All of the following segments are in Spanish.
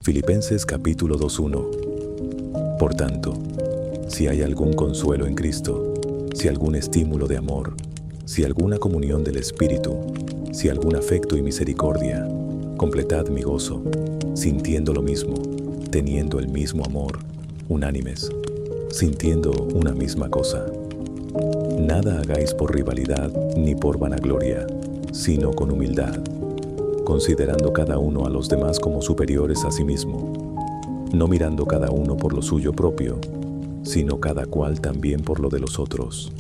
Filipenses capítulo 2:1. Por tanto, si hay algún consuelo en Cristo, si algún estímulo de amor, si alguna comunión del Espíritu, si algún afecto y misericordia, completad mi gozo, sintiendo lo mismo, teniendo el mismo amor, unánimes, sintiendo una misma cosa. Nada hagáis por rivalidad ni por vanagloria, sino con humildad, considerando cada uno a los demás como superiores a sí mismo, no mirando cada uno por lo suyo propio, sino cada cual también por lo de los otros.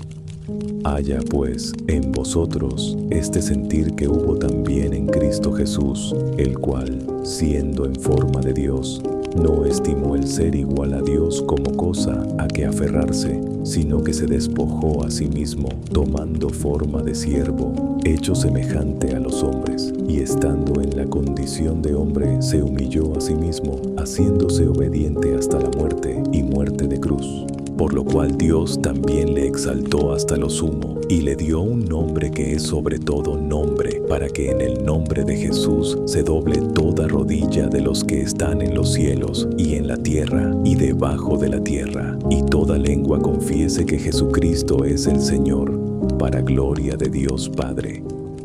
Haya pues en vosotros este sentir que hubo también en Cristo Jesús, el cual, siendo en forma de Dios, no estimó el ser igual a Dios como cosa a que aferrarse, sino que se despojó a sí mismo, tomando forma de siervo, hecho semejante a los hombres, y estando en la condición de hombre, se humilló a sí mismo, haciéndose obediente hasta la muerte y muerte de cruz. Por lo cual Dios también le exaltó hasta lo sumo, y le dio un nombre que es sobre todo nombre, para que en el nombre de Jesús se doble toda rodilla de los que están en los cielos, y en la tierra, y debajo de la tierra, y toda lengua confiese que Jesucristo es el Señor, para gloria de Dios Padre.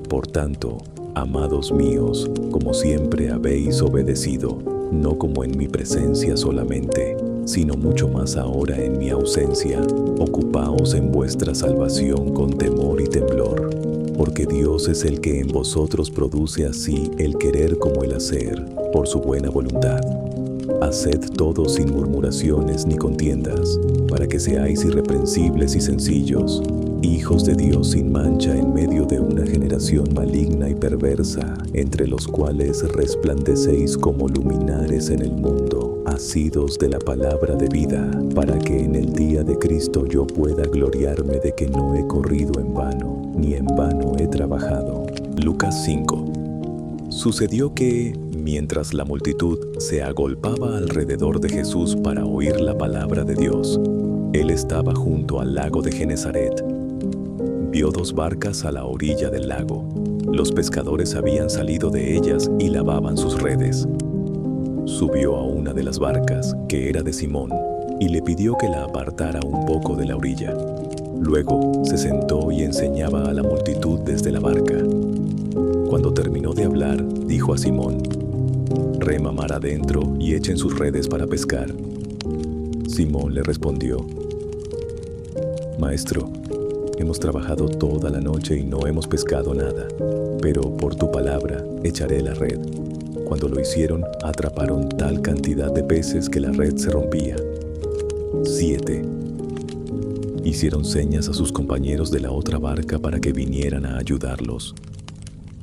Por tanto, amados míos, como siempre habéis obedecido, no como en mi presencia solamente, sino mucho más ahora en mi ausencia, ocupaos en vuestra salvación con temor y temblor, porque Dios es el que en vosotros produce así el querer como el hacer, por su buena voluntad. Haced todo sin murmuraciones ni contiendas, para que seáis irreprensibles y sencillos, hijos de Dios sin mancha en medio de una generación maligna y perversa, entre los cuales resplandecéis como luminares en el mundo, asidos de la palabra de vida, para que en el día de Cristo yo pueda gloriarme de que no he corrido en vano, ni en vano he trabajado. Lucas 5. Sucedió que, mientras la multitud se agolpaba alrededor de Jesús para oír la palabra de Dios, él estaba junto al lago de Genesaret. Vio 2 barcas a la orilla del lago. Los pescadores habían salido de ellas y lavaban sus redes. Subió a una de las barcas, que era de Simón, y le pidió que la apartara un poco de la orilla. Luego se sentó y enseñaba a la multitud desde la barca. Cuando terminó de hablar, dijo a Simón: «Rema mar adentro y echen sus redes para pescar». Simón le respondió: «Maestro, hemos trabajado toda la noche y no hemos pescado nada, pero por tu palabra echaré la red». Cuando lo hicieron, atraparon tal cantidad de peces que la red se rompía. 7. Hicieron señas a sus compañeros de la otra barca para que vinieran a ayudarlos.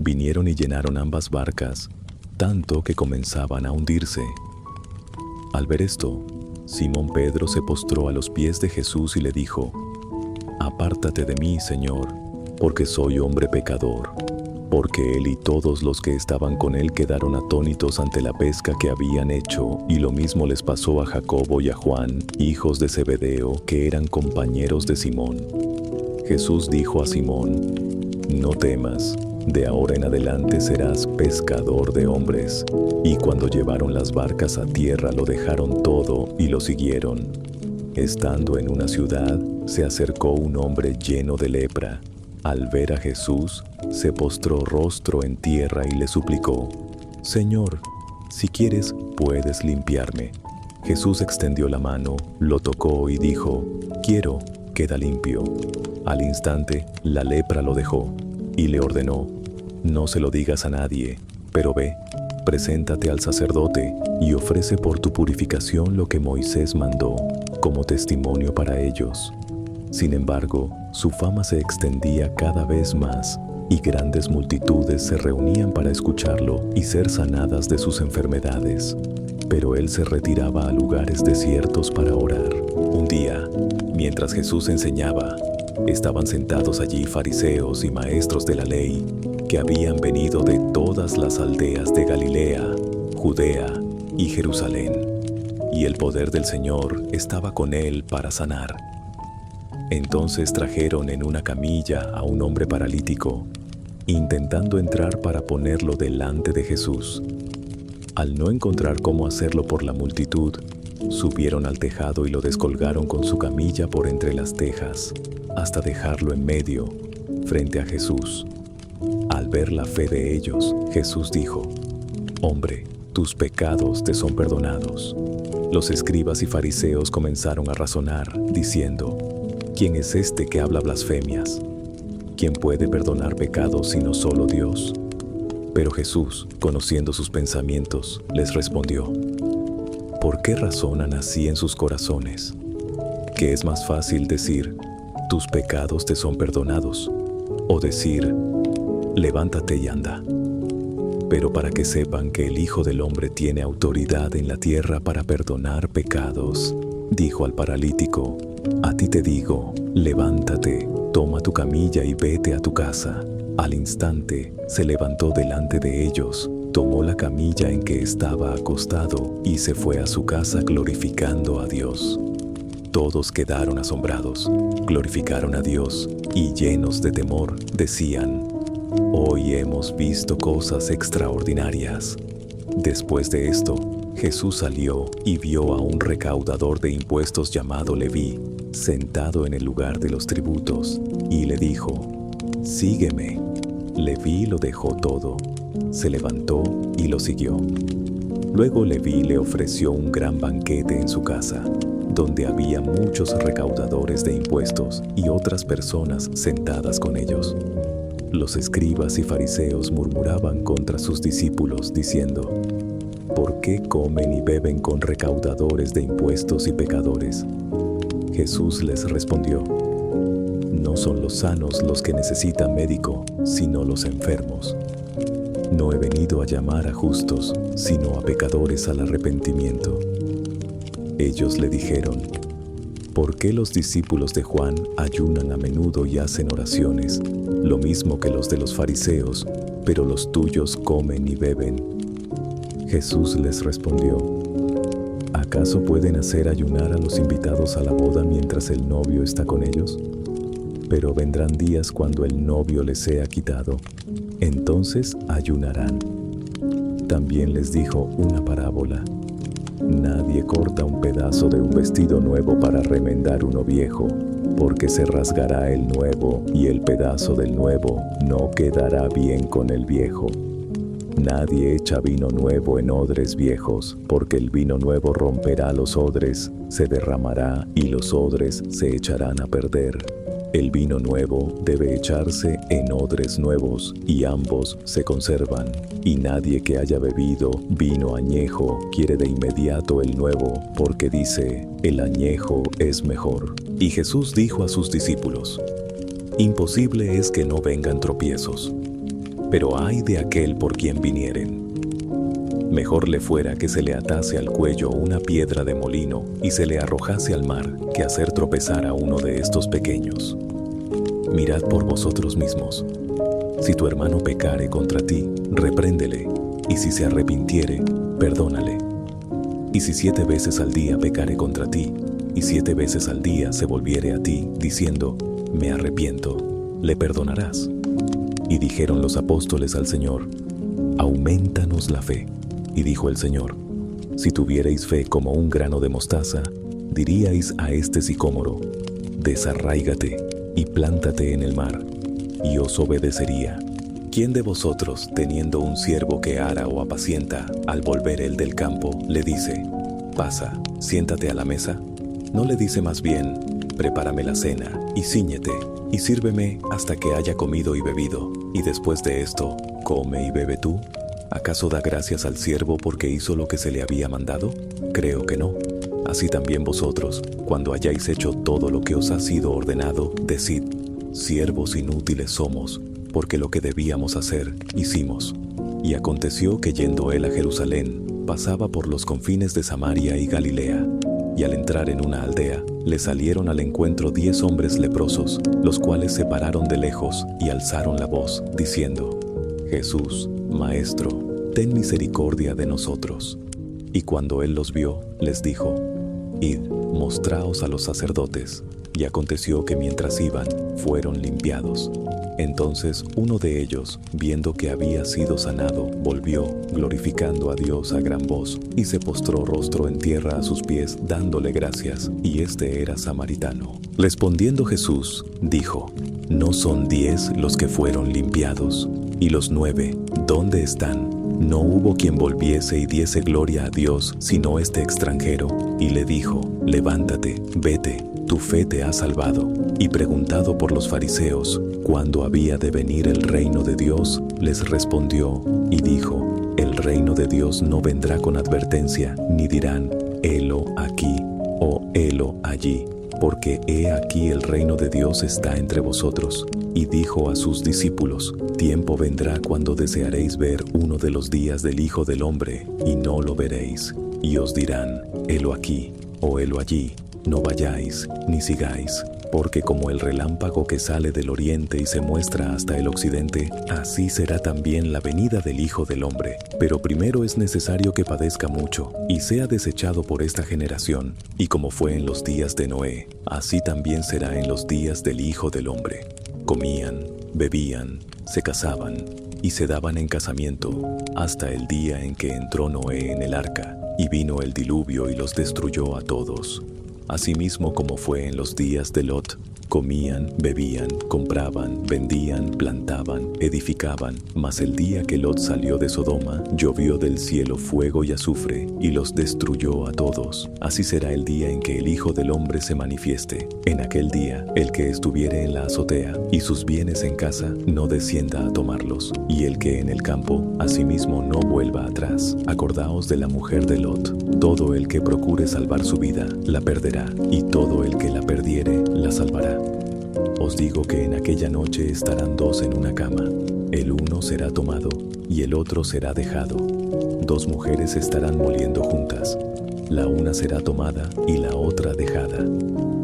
Vinieron y llenaron ambas barcas, tanto que comenzaban a hundirse. Al ver esto, Simón Pedro se postró a los pies de Jesús y le dijo: «Apártate de mí, Señor, porque soy hombre pecador». Porque él y todos los que estaban con él quedaron atónitos ante la pesca que habían hecho, y lo mismo les pasó a Jacobo y a Juan, hijos de Zebedeo, que eran compañeros de Simón. Jesús dijo a Simón: «No temas, de ahora en adelante serás pescador de hombres». Y cuando llevaron las barcas a tierra lo dejaron todo y lo siguieron. Estando en una ciudad, se acercó un hombre lleno de lepra. Al ver a Jesús, se postró rostro en tierra y le suplicó: «Señor, si quieres, puedes limpiarme». Jesús extendió la mano, lo tocó y dijo: «Quiero, queda limpio». Al instante, la lepra lo dejó, y le ordenó: «No se lo digas a nadie, pero ve, preséntate al sacerdote y ofrece por tu purificación lo que Moisés mandó, como testimonio para ellos». Sin embargo, su fama se extendía cada vez más, y grandes multitudes se reunían para escucharlo y ser sanadas de sus enfermedades. Pero él se retiraba a lugares desiertos para orar. Un día, mientras Jesús enseñaba, estaban sentados allí fariseos y maestros de la ley, que habían venido de todas las aldeas de Galilea, Judea y Jerusalén, y el poder del Señor estaba con él para sanar. Entonces trajeron en una camilla a un hombre paralítico, intentando entrar para ponerlo delante de Jesús. Al no encontrar cómo hacerlo por la multitud, subieron al tejado y lo descolgaron con su camilla por entre las tejas, hasta dejarlo en medio, frente a Jesús. Al ver la fe de ellos, Jesús dijo: «Hombre, tus pecados te son perdonados». Los escribas y fariseos comenzaron a razonar, diciendo: «¿Quién es este que habla blasfemias? ¿Quién puede perdonar pecados sino solo Dios?». Pero Jesús, conociendo sus pensamientos, les respondió: «¿Por qué razonan así en sus corazones? ¿Qué es más fácil decir: tus pecados te son perdonados, o decir: levántate y anda? Pero para que sepan que el Hijo del Hombre tiene autoridad en la tierra para perdonar pecados», dijo al paralítico: «A ti te digo, levántate, toma tu camilla y vete a tu casa». Al instante se levantó delante de ellos, tomó la camilla en que estaba acostado y se fue a su casa glorificando a Dios. Todos quedaron asombrados, glorificaron a Dios y llenos de temor decían: «Hoy hemos visto cosas extraordinarias». Después de esto, Jesús salió y vio a un recaudador de impuestos llamado Leví, sentado en el lugar de los tributos, y le dijo: «Sígueme». Leví lo dejó todo, se levantó y lo siguió. Luego Leví le ofreció un gran banquete en su casa, donde había muchos recaudadores de impuestos y otras personas sentadas con ellos. Los escribas y fariseos murmuraban contra sus discípulos, diciendo: «¿Por qué comen y beben con recaudadores de impuestos y pecadores?». Jesús les respondió: «No son los sanos los que necesitan médico, sino los enfermos. No he venido a llamar a justos, sino a pecadores al arrepentimiento». Ellos le dijeron: «¿Por qué los discípulos de Juan ayunan a menudo y hacen oraciones, lo mismo que los de los fariseos, pero los tuyos comen y beben?». Jesús les respondió: «¿Acaso pueden hacer ayunar a los invitados a la boda mientras el novio está con ellos? Pero vendrán días cuando el novio les sea quitado, entonces ayunarán». También les dijo una parábola: «Nadie corta un pedazo de un vestido nuevo para remendar uno viejo, porque se rasgará el nuevo y el pedazo del nuevo no quedará bien con el viejo. Nadie echa vino nuevo en odres viejos, porque el vino nuevo romperá los odres, se derramará y los odres se echarán a perder. El vino nuevo debe echarse en odres nuevos, y ambos se conservan. Y nadie que haya bebido vino añejo quiere de inmediato el nuevo, porque dice: el añejo es mejor». Y Jesús dijo a sus discípulos: «Imposible es que no vengan tropiezos, pero ay de aquel por quien vinieren. Mejor le fuera que se le atase al cuello una piedra de molino y se le arrojase al mar, que hacer tropezar a uno de estos pequeños. Mirad por vosotros mismos. Si tu hermano pecare contra ti, repréndele, y si se arrepintiere, perdónale. Y si 7 veces al día pecare contra ti, y 7 veces al día se volviere a ti, diciendo: me arrepiento, le perdonarás». Y dijeron los apóstoles al Señor: «Aumentanos la fe». Y dijo el Señor: «Si tuvierais fe como un grano de mostaza, diríais a este sicómoro: desarráigate y plántate en el mar, y os obedecería. ¿Quién de vosotros, teniendo un siervo que ara o apacienta, al volver él del campo, le dice: pasa, siéntate a la mesa? ¿No le dice más bien: prepárame la cena, y cíñete, y sírveme hasta que haya comido y bebido, y después de esto, come y bebe tú? ¿Acaso da gracias al siervo porque hizo lo que se le había mandado? Creo que no. Así también vosotros, cuando hayáis hecho todo lo que os ha sido ordenado, decid: siervos inútiles somos, porque lo que debíamos hacer, hicimos». Y aconteció que yendo él a Jerusalén, pasaba por los confines de Samaria y Galilea. Y al entrar en una aldea, le salieron al encuentro 10 hombres leprosos, los cuales se pararon de lejos y alzaron la voz, diciendo: «Jesús, Maestro, ten misericordia de nosotros». Y cuando él los vio, les dijo: «Id, mostraos a los sacerdotes». Y aconteció que mientras iban, fueron limpiados. Entonces uno de ellos, viendo que había sido sanado, volvió, glorificando a Dios a gran voz, y se postró rostro en tierra a sus pies, dándole gracias, y este era samaritano. Respondiendo Jesús, dijo: ¿No son 10 los que fueron limpiados? ¿Y los 9, dónde están? No hubo quien volviese y diese gloria a Dios, sino este extranjero, y le dijo: levántate, vete, tu fe te ha salvado. Y preguntado por los fariseos cuándo había de venir el reino de Dios, les respondió y dijo: el reino de Dios no vendrá con advertencia, ni dirán: helo aquí o helo allí, porque he aquí el reino de Dios está entre vosotros. Y dijo a sus discípulos: tiempo vendrá cuando desearéis ver uno de los días del Hijo del Hombre, y no lo veréis. Y os dirán: helo aquí o helo allí, no vayáis ni sigáis. Porque como el relámpago que sale del oriente y se muestra hasta el occidente, así será también la venida del Hijo del Hombre. Pero primero es necesario que padezca mucho, y sea desechado por esta generación. Y como fue en los días de Noé, así también será en los días del Hijo del Hombre. Comían, bebían, se casaban, y se daban en casamiento, hasta el día en que entró Noé en el arca, y vino el diluvio y los destruyó a todos. Asimismo como fue en los días de Lot, comían, bebían, compraban, vendían, plantaban, edificaban. Mas el día que Lot salió de Sodoma, llovió del cielo fuego y azufre, y los destruyó a todos. Así será el día en que el Hijo del Hombre se manifieste. En aquel día, el que estuviere en la azotea, y sus bienes en casa, no descienda a tomarlos, y el que en el campo, asimismo no vuelva atrás. Acordaos de la mujer de Lot. Todo el que procure salvar su vida, la perderá, y todo el que la perdiere, la salvará. Os digo que en aquella noche estarán 2 en una cama, el uno será tomado y el otro será dejado. 2 mujeres estarán moliendo juntas, la una será tomada y la otra dejada.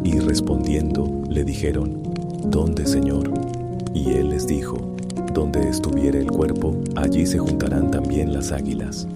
Y respondiendo, le dijeron: ¿dónde, Señor? Y él les dijo: donde estuviere el cuerpo, allí se juntarán también las águilas.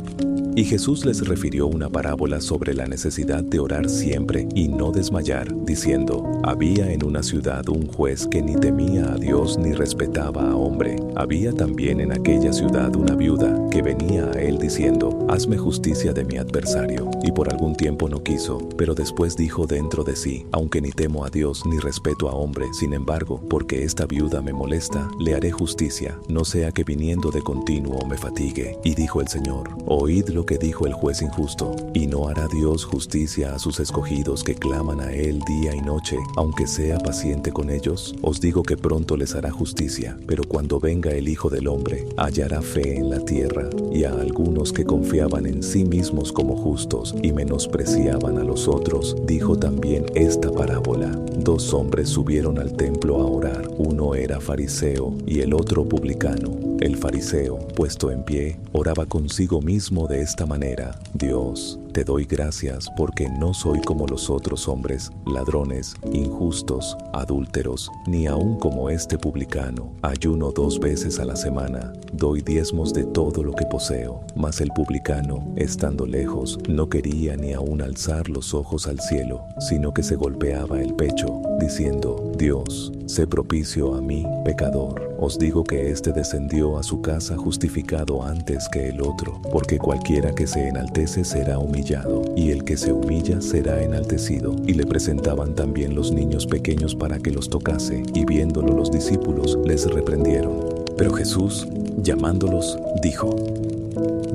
Y Jesús les refirió una parábola sobre la necesidad de orar siempre y no desmayar, diciendo: había en una ciudad un juez que ni temía a Dios ni respetaba a hombre. Había también en aquella ciudad una viuda que venía a él diciendo: hazme justicia de mi adversario. Y por algún tiempo no quiso, pero después dijo dentro de sí: aunque ni temo a Dios ni respeto a hombre, sin embargo, porque esta viuda me molesta, le haré justicia, no sea que viniendo de continuo me fatigue. Y dijo el Señor: oíd lo que dijo el juez injusto. ¿Y no hará Dios justicia a sus escogidos que claman a Él día y noche, aunque sea paciente con ellos? Os digo que pronto les hará justicia, pero cuando venga el Hijo del Hombre, hallará fe en la tierra. Y a algunos que confiaban en sí mismos como justos y menospreciaban a los otros, dijo también esta parábola: 2 hombres subieron al templo a orar, uno era fariseo y el otro publicano. El fariseo, puesto en pie, oraba consigo mismo de esta manera: Dios, te doy gracias porque no soy como los otros hombres, ladrones, injustos, adúlteros, ni aun como este publicano. Ayuno 2 veces a la semana, doy diezmos de todo lo que poseo. Mas el publicano, estando lejos, no quería ni aun alzar los ojos al cielo, sino que se golpeaba el pecho, diciendo: Dios, sé propicio a mí, pecador. Os digo que éste descendió a su casa justificado antes que el otro, porque cualquiera que se enaltece será humillado, y el que se humilla será enaltecido. Y le presentaban también los niños pequeños para que los tocase, y viéndolo los discípulos les reprendieron. Pero Jesús, llamándolos, dijo: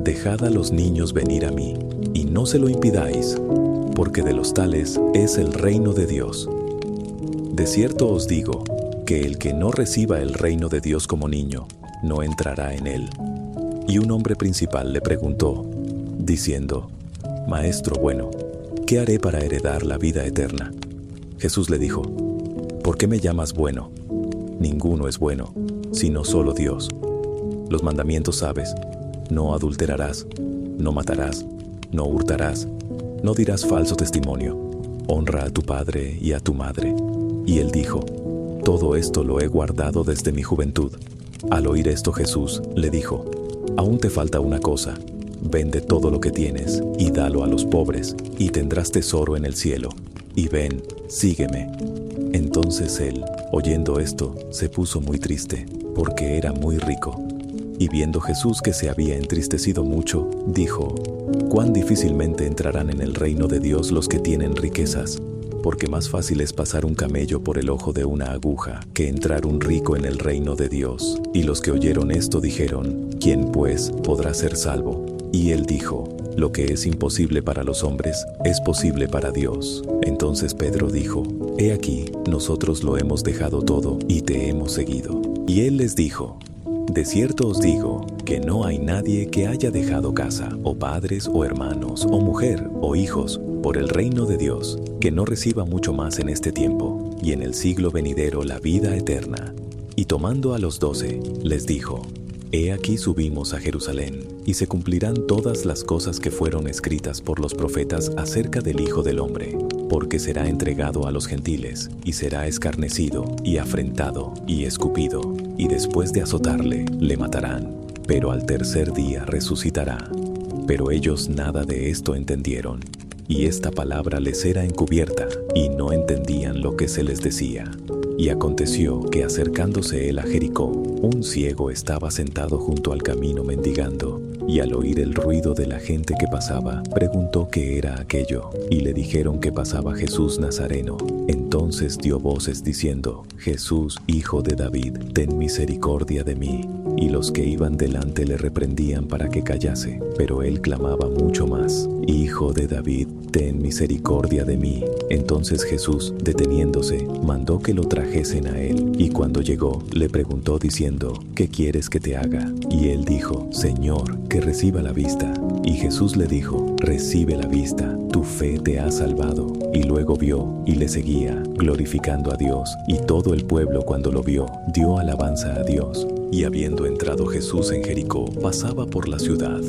dejad a los niños venir a mí, y no se lo impidáis, porque de los tales es el reino de Dios. De cierto os digo, que el que no reciba el reino de Dios como niño, no entrará en él. Y un hombre principal le preguntó, diciendo: Maestro bueno, ¿qué haré para heredar la vida eterna? Jesús le dijo: ¿por qué me llamas bueno? Ninguno es bueno, sino solo Dios. Los mandamientos sabes: no adulterarás, no matarás, no hurtarás, no dirás falso testimonio, honra a tu padre y a tu madre. Y él dijo: todo esto lo he guardado desde mi juventud. Al oír esto Jesús le dijo: aún te falta una cosa, vende todo lo que tienes y dalo a los pobres, y tendrás tesoro en el cielo. Y ven, sígueme. Entonces él, oyendo esto, se puso muy triste, porque era muy rico. Y viendo Jesús que se había entristecido mucho, dijo: «Cuán difícilmente entrarán en el reino de Dios los que tienen riquezas, porque más fácil es pasar un camello por el ojo de una aguja que entrar un rico en el reino de Dios». Y los que oyeron esto dijeron: «¿Quién, pues, podrá ser salvo?». Y él dijo: «Lo que es imposible para los hombres, es posible para Dios». Entonces Pedro dijo: «He aquí, nosotros lo hemos dejado todo y te hemos seguido». Y él les dijo: «De cierto os digo, que no hay nadie que haya dejado casa, o padres, o hermanos, o mujer, o hijos, por el reino de Dios, que no reciba mucho más en este tiempo, y en el siglo venidero la vida eterna». Y tomando a los 12, les dijo: «He aquí subimos a Jerusalén, y se cumplirán todas las cosas que fueron escritas por los profetas acerca del Hijo del Hombre, porque será entregado a los gentiles, y será escarnecido, y afrentado, y escupido, y después de azotarle, le matarán, pero al tercer día resucitará». Pero ellos nada de esto entendieron, y esta palabra les era encubierta, y no entendían lo que se les decía. Y aconteció que acercándose él a Jericó, un ciego estaba sentado junto al camino mendigando, y al oír el ruido de la gente que pasaba, preguntó qué era aquello, y le dijeron que pasaba Jesús Nazareno. Entonces dio voces diciendo: «Jesús, hijo de David, ten misericordia de mí». Y los que iban delante le reprendían para que callase, pero él clamaba mucho más: «Hijo de David, ten misericordia de mí». Entonces Jesús, deteniéndose, mandó que lo trajesen a él, y cuando llegó, le preguntó diciendo: «¿Qué quieres que te haga?». Y él dijo: «Señor, que reciba la vista». Y Jesús le dijo: «Recibe la vista, tu fe te ha salvado». Y luego vio, y le seguía, glorificando a Dios, y todo el pueblo cuando lo vio, dio alabanza a Dios. Y habiendo entrado Jesús en Jericó, pasaba por la ciudad.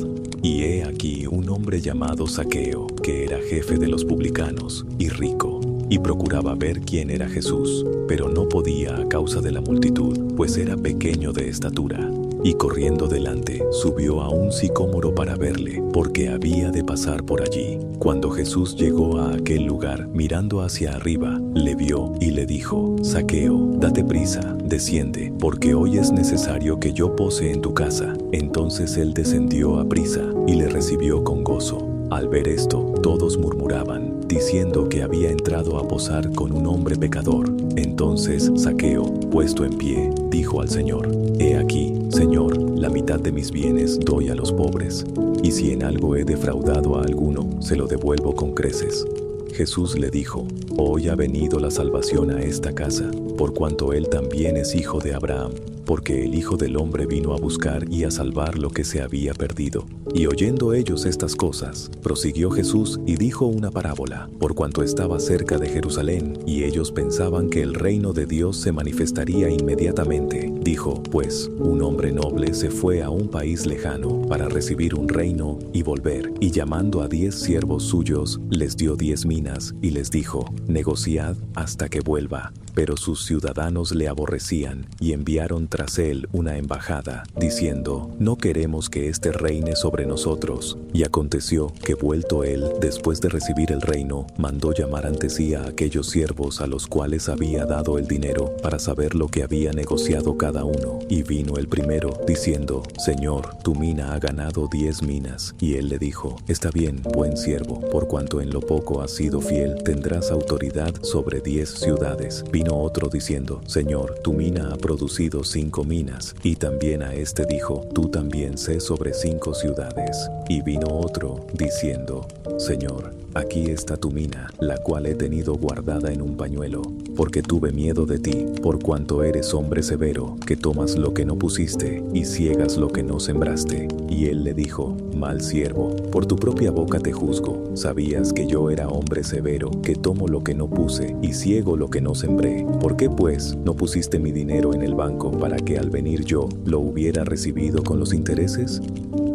Y he aquí un hombre llamado Zaqueo, que era jefe de los publicanos, y rico, y procuraba ver quién era Jesús, pero no podía a causa de la multitud, pues era pequeño de estatura. Y corriendo delante, subió a un sicómoro para verle, porque había de pasar por allí. Cuando Jesús llegó a aquel lugar, mirando hacia arriba, le vio y le dijo: «Zaqueo, date prisa, desciende, porque hoy es necesario que yo pose en tu casa». Entonces él descendió a prisa, y le recibió con gozo. Al ver esto, todos murmuraban, diciendo que había entrado a posar con un hombre pecador. Entonces Zaqueo, puesto en pie, dijo al Señor: «He aquí, Señor, la mitad de mis bienes doy a los pobres, y si en algo he defraudado a alguno, se lo devuelvo con creces». Jesús le dijo: «Hoy ha venido la salvación a esta casa, por cuanto él también es hijo de Abraham, porque el Hijo del Hombre vino a buscar y a salvar lo que se había perdido». Y oyendo ellos estas cosas, prosiguió Jesús y dijo una parábola, por cuanto estaba cerca de Jerusalén, y ellos pensaban que el reino de Dios se manifestaría inmediatamente. Dijo: «Pues, un hombre noble se fue a un país lejano para recibir un reino y volver, y llamando a 10 siervos suyos, les dio 10 minas, y les dijo: negociad hasta que vuelva». Pero sus ciudadanos le aborrecían, y enviaron tras él una embajada, diciendo: «No queremos que éste reine sobre nosotros». Y aconteció que vuelto él, después de recibir el reino, mandó llamar ante sí a aquellos siervos a los cuales había dado el dinero, para saber lo que había negociado cada uno. Y vino el primero, diciendo: «Señor, tu mina ha ganado 10 minas». Y él le dijo: «Está bien, buen siervo, por cuanto en lo poco has sido fiel, tendrás autoridad sobre 10 ciudades». Vino otro diciendo: «Señor, tu mina ha producido 5 minas». Y también a este dijo: «Tú también sé sobre 5 ciudades». Y vino otro diciendo: «Señor, aquí está tu mina, la cual he tenido guardada en un pañuelo, porque tuve miedo de ti, por cuanto eres hombre severo, que tomas lo que no pusiste y ciegas lo que no sembraste». Y él le dijo: «Mal siervo, por tu propia boca te juzgo. Sabías que yo era hombre severo, que tomo lo que no puse y ciego lo que no sembré. ¿Por qué pues no pusiste mi dinero en el banco para que al venir yo lo hubiera recibido con los intereses?».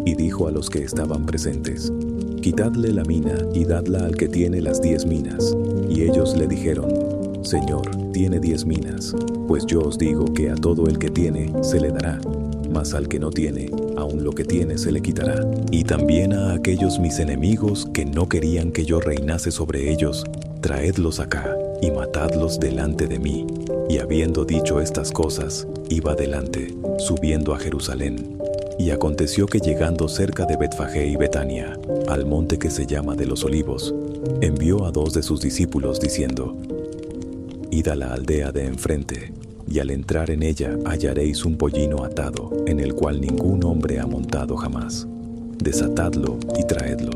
Y dijo a los que estaban presentes: «Quitadle la mina y dadla al que tiene las 10 minas». Y ellos le dijeron: «Señor, tiene 10 minas. Pues yo os digo que a todo el que tiene se le dará, mas al que no tiene, aun lo que tiene se le quitará. Y también a aquellos mis enemigos que no querían que yo reinase sobre ellos, traedlos acá». y matadlos delante de mí. Y habiendo dicho estas cosas, iba delante, subiendo a Jerusalén. Y aconteció que llegando cerca de Betfagé y Betania, al monte que se llama de los Olivos, envió a 2 de sus discípulos, diciendo: Id a la aldea de enfrente, y al entrar en ella hallaréis un pollino atado, en el cual ningún hombre ha montado jamás. Desatadlo y traedlo.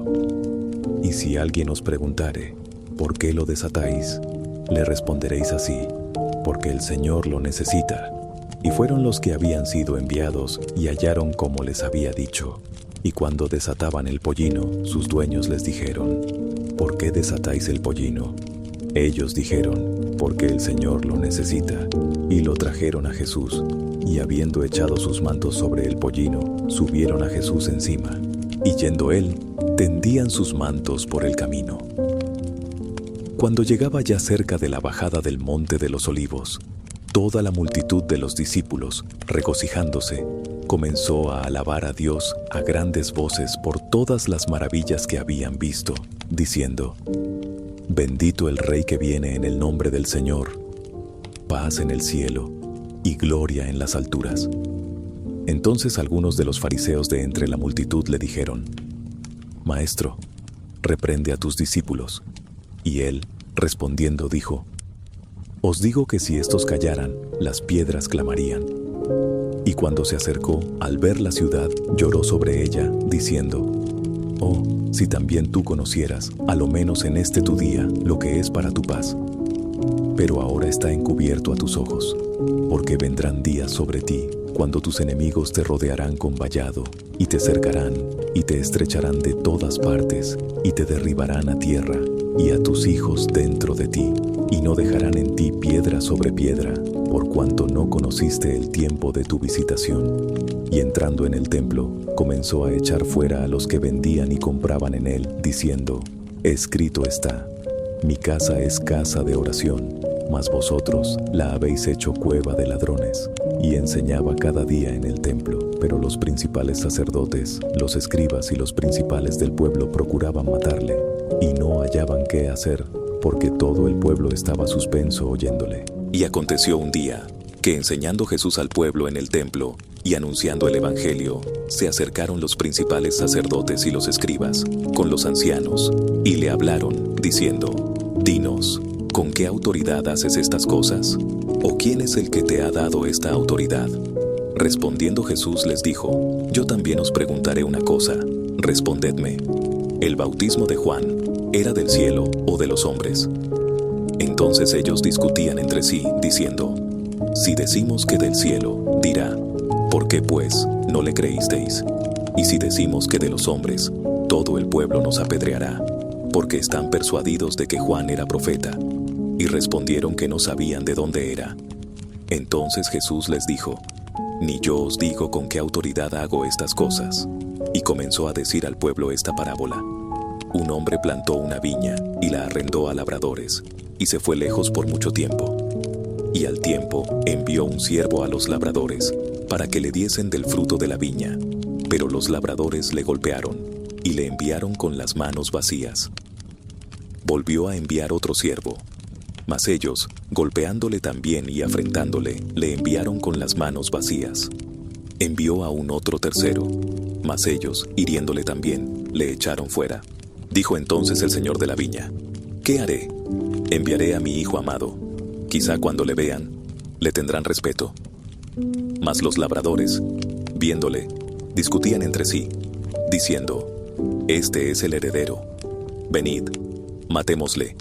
Y si alguien os preguntare, ¿por qué lo desatáis?, le responderéis así: porque el Señor lo necesita. Y fueron los que habían sido enviados, y hallaron como les había dicho. Y cuando desataban el pollino, sus dueños les dijeron: ¿por qué desatáis el pollino? Ellos dijeron: porque el Señor lo necesita. Y lo trajeron a Jesús, y habiendo echado sus mantos sobre el pollino, subieron a Jesús encima. Y yendo él, tendían sus mantos por el camino. Cuando llegaba ya cerca de la bajada del monte de los Olivos, toda la multitud de los discípulos, regocijándose, comenzó a alabar a Dios a grandes voces por todas las maravillas que habían visto, diciendo: Bendito el Rey que viene en el nombre del Señor, paz en el cielo y gloria en las alturas. Entonces algunos de los fariseos de entre la multitud le dijeron: Maestro, reprende a tus discípulos. Y él, respondiendo, dijo: Os digo que si estos callaran, las piedras clamarían. Y cuando se acercó, al ver la ciudad, lloró sobre ella, diciendo: Oh, si también tú conocieras, a lo menos en este tu día, lo que es para tu paz. Pero ahora está encubierto a tus ojos, porque vendrán días sobre ti, cuando tus enemigos te rodearán con vallado, y te cercarán, y te estrecharán de todas partes, y te derribarán a tierra, y a tus hijos dentro de ti, y no dejarán en ti piedra sobre piedra, por cuanto no conociste el tiempo de tu visitación. Y entrando en el templo, comenzó a echar fuera a los que vendían y compraban en él, diciendo: Escrito está: Mi casa es casa de oración, mas vosotros la habéis hecho cueva de ladrones. Y enseñaba cada día en el templo, pero los principales sacerdotes, los escribas y los principales del pueblo procuraban matarle, y no hallaban qué hacer, porque todo el pueblo estaba suspenso oyéndole. Y aconteció un día, que enseñando Jesús al pueblo en el templo, y anunciando el evangelio, se acercaron los principales sacerdotes y los escribas, con los ancianos, y le hablaron, diciendo: Dinos, ¿con qué autoridad haces estas cosas? ¿O quién es el que te ha dado esta autoridad? Respondiendo Jesús les dijo: Yo también os preguntaré una cosa, respondedme. ¿El bautismo de Juan era del cielo o de los hombres? Entonces ellos discutían entre sí, diciendo: Si decimos que del cielo, dirá: ¿por qué pues no le creísteis? Y si decimos que de los hombres, todo el pueblo nos apedreará, porque están persuadidos de que Juan era profeta. Y respondieron que no sabían de dónde era. Entonces Jesús les dijo: Ni yo os digo con qué autoridad hago estas cosas. Y comenzó a decir al pueblo esta parábola: Un hombre plantó una viña y la arrendó a labradores, y se fue lejos por mucho tiempo. Y al tiempo envió un siervo a los labradores, para que le diesen del fruto de la viña. Pero los labradores le golpearon, y le enviaron con las manos vacías. Volvió a enviar otro siervo, mas ellos, golpeándole también y afrentándole, le enviaron con las manos vacías. Envió a un otro tercero, mas ellos, hiriéndole también, le echaron fuera. Dijo entonces el señor de la viña: ¿Qué haré? Enviaré a mi hijo amado. Quizá cuando le vean, le tendrán respeto. Mas los labradores, viéndole, discutían entre sí, diciendo: Este es el heredero. Venid, matémosle,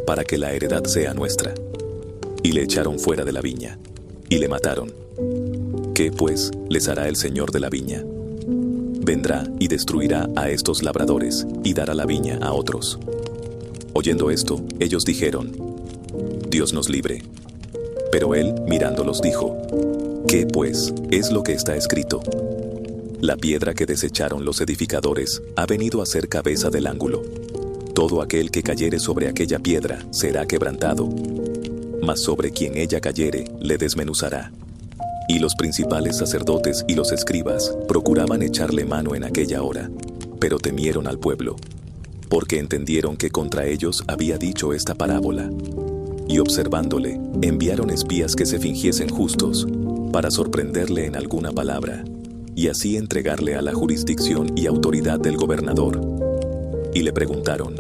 para que la heredad sea nuestra. Y le echaron fuera de la viña, y le mataron. ¿Qué, pues, les hará el señor de la viña? Vendrá y destruirá a estos labradores, y dará la viña a otros. Oyendo esto, ellos dijeron: Dios nos libre. Pero él, mirándolos, dijo: ¿Qué, pues, es lo que está escrito? La piedra que desecharon los edificadores ha venido a ser cabeza del ángulo. Todo aquel que cayere sobre aquella piedra será quebrantado, mas sobre quien ella cayere le desmenuzará. Y los principales sacerdotes y los escribas procuraban echarle mano en aquella hora, pero temieron al pueblo, porque entendieron que contra ellos había dicho esta parábola. y observándole, enviaron espías que se fingiesen justos, para sorprenderle en alguna palabra, y así entregarle a la jurisdicción y autoridad del gobernador. Y le preguntaron,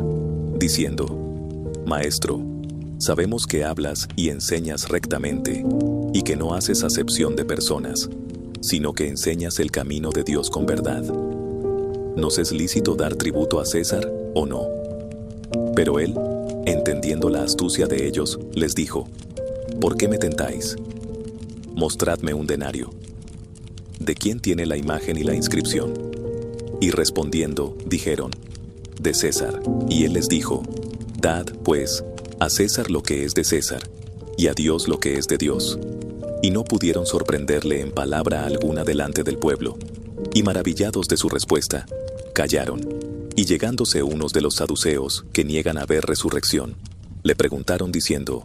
diciendo: Maestro, sabemos que hablas y enseñas rectamente, y que no haces acepción de personas, sino que enseñas el camino de Dios con verdad. ¿Nos es lícito dar tributo a César o no? Pero él, entendiendo la astucia de ellos, les dijo: ¿Por qué me tentáis? Mostradme un denario. ¿De quién tiene la imagen y la inscripción? Y respondiendo, dijeron: de César. Y él les dijo: Dad, pues, a César lo que es de César, y a Dios lo que es de Dios. Y no pudieron sorprenderle en palabra alguna delante del pueblo, y maravillados de su respuesta, callaron. Y llegándose unos de los saduceos, que niegan haber resurrección, le preguntaron diciendo: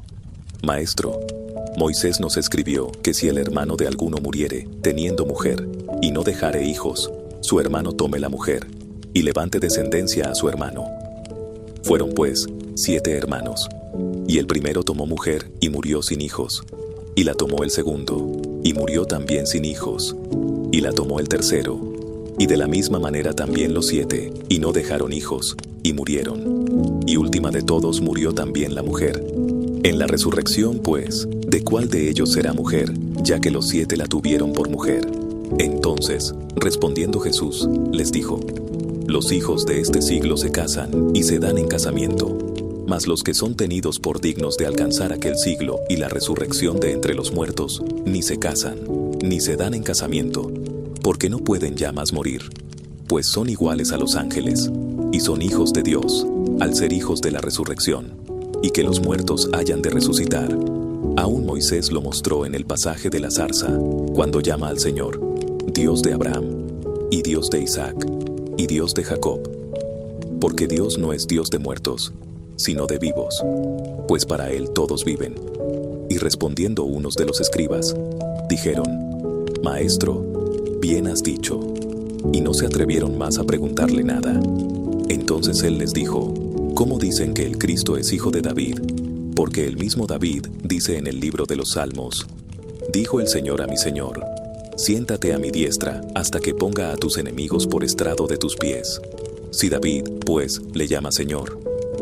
Maestro, Moisés nos escribió que si el hermano de alguno muriere, teniendo mujer, y no dejare hijos, su hermano tome la mujer, y levante descendencia a su hermano. Fueron pues 7 hermanos, y el primero tomó mujer y murió sin hijos, y la tomó el segundo, y murió también sin hijos, y la tomó el tercero, y de la misma manera también los 7, y no dejaron hijos, y murieron. Y última de todos murió también la mujer. En la resurrección, pues, ¿de cuál de ellos será mujer, ya que los 7 la tuvieron por mujer? Entonces, respondiendo Jesús, les dijo: Los hijos de este siglo se casan y se dan en casamiento, mas los que son tenidos por dignos de alcanzar aquel siglo y la resurrección de entre los muertos, ni se casan, ni se dan en casamiento, porque no pueden ya más morir, pues son iguales a los ángeles, y son hijos de Dios, al ser hijos de la resurrección, y que los muertos hayan de resucitar. Aún Moisés lo mostró en el pasaje de la zarza, cuando llama al Señor Dios de Abraham, y Dios de Isaac, y Dios de Jacob. Porque Dios no es Dios de muertos, sino de vivos, pues para Él todos viven. Y respondiendo unos de los escribas, dijeron: Maestro, bien has dicho. Y no se atrevieron más a preguntarle nada. Entonces Él les dijo: ¿Cómo dicen que el Cristo es hijo de David? Porque el mismo David dice en el libro de los Salmos: Dijo el Señor a mi Señor: Siéntate a mi diestra hasta que ponga a tus enemigos por estrado de tus pies. Si David, pues, le llama Señor,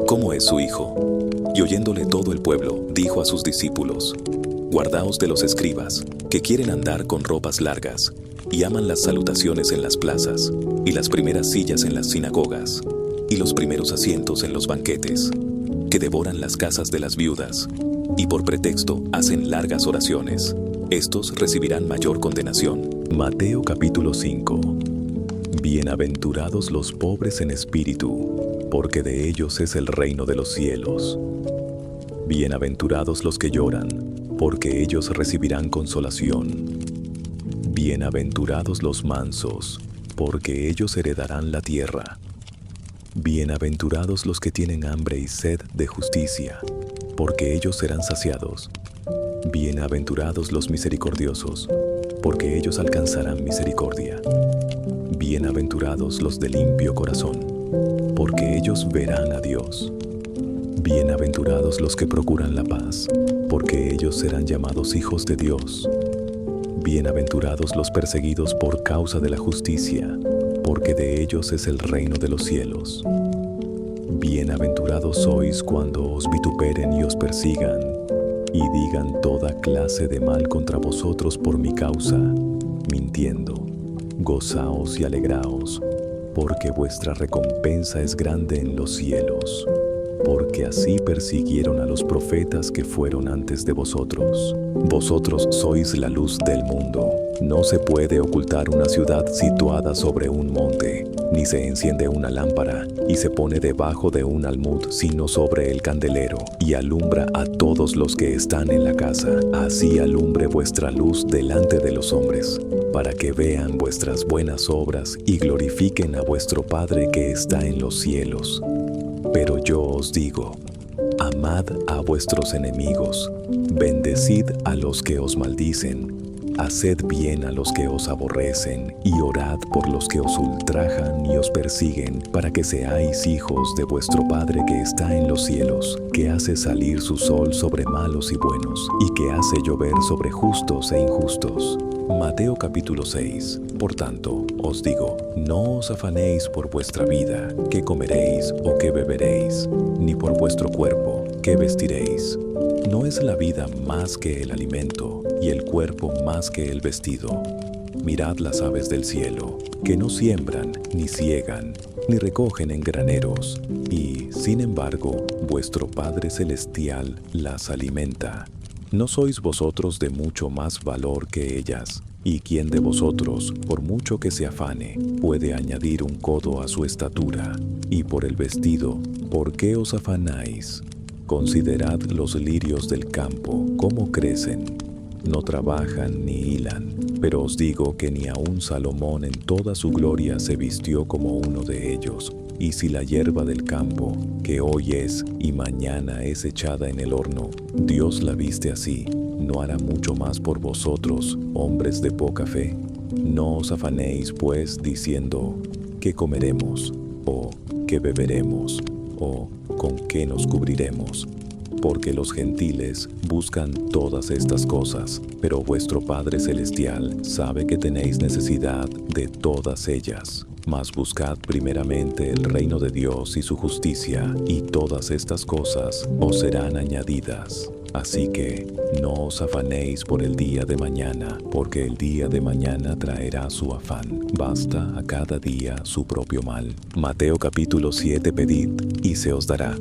¿cómo es su hijo? Y oyéndole todo el pueblo, dijo a sus discípulos: Guardaos de los escribas, que quieren andar con ropas largas, y aman las salutaciones en las plazas, y las primeras sillas en las sinagogas, y los primeros asientos en los banquetes, que devoran las casas de las viudas, y por pretexto hacen largas oraciones. Estos recibirán mayor condenación. Mateo capítulo 5. Bienaventurados los pobres en espíritu, porque de ellos es el reino de los cielos. Bienaventurados los que lloran, porque ellos recibirán consolación. Bienaventurados los mansos, porque ellos heredarán la tierra. Bienaventurados los que tienen hambre y sed de justicia, porque ellos serán saciados. Bienaventurados los misericordiosos, porque ellos alcanzarán misericordia. Bienaventurados los de limpio corazón, porque ellos verán a Dios. Bienaventurados los que procuran la paz, porque ellos serán llamados hijos de Dios. Bienaventurados los perseguidos por causa de la justicia, porque de ellos es el reino de los cielos. Bienaventurados sois cuando os vituperen y os persigan, y digan toda clase de mal contra vosotros por mi causa, mintiendo. Gozaos y alegraos, porque vuestra recompensa es grande en los cielos, porque así persiguieron a los profetas que fueron antes de vosotros. Vosotros sois la luz del mundo. No se puede ocultar una ciudad situada sobre un monte, ni se enciende una lámpara y se pone debajo de un almud, sino sobre el candelero, y alumbra a todos los que están en la casa. Así alumbre vuestra luz delante de los hombres, para que vean vuestras buenas obras y glorifiquen a vuestro Padre que está en los cielos. Pero yo os digo, amad a vuestros enemigos, bendecid a los que os maldicen, Haced bien a los que os aborrecen, y orad por los que os ultrajan y os persiguen, para que seáis hijos de vuestro Padre que está en los cielos, que hace salir su sol sobre malos y buenos, y que hace llover sobre justos e injustos. Mateo capítulo 6. Por tanto, os digo, no os afanéis por vuestra vida, qué comeréis o qué beberéis, ni por vuestro cuerpo, qué vestiréis. ¿No es la vida más que el alimento, y el cuerpo más que el vestido? Mirad las aves del cielo, que no siembran, ni siegan, ni recogen en graneros, y, sin embargo, vuestro Padre Celestial las alimenta. ¿No sois vosotros de mucho más valor que ellas? ¿Y quién de vosotros, por mucho que se afane, puede añadir un codo a su estatura? Y por el vestido, ¿por qué os afanáis? Considerad los lirios del campo, cómo crecen. No trabajan ni hilan, pero os digo que ni aun Salomón en toda su gloria se vistió como uno de ellos. Y si la hierba del campo, que hoy es y mañana es echada en el horno, Dios la viste así, ¿no hará mucho más por vosotros, hombres de poca fe? No os afanéis, pues, diciendo, ¿qué comeremos? ¿O qué beberemos? ¿O con qué nos cubriremos? Porque los gentiles buscan todas estas cosas, pero vuestro Padre Celestial sabe que tenéis necesidad de todas ellas. Mas buscad primeramente el reino de Dios y su justicia, y todas estas cosas os serán añadidas. Así que no os afanéis por el día de mañana, porque el día de mañana traerá su afán. Basta a cada día su propio mal. Mateo capítulo 7. Pedid, y se os dará.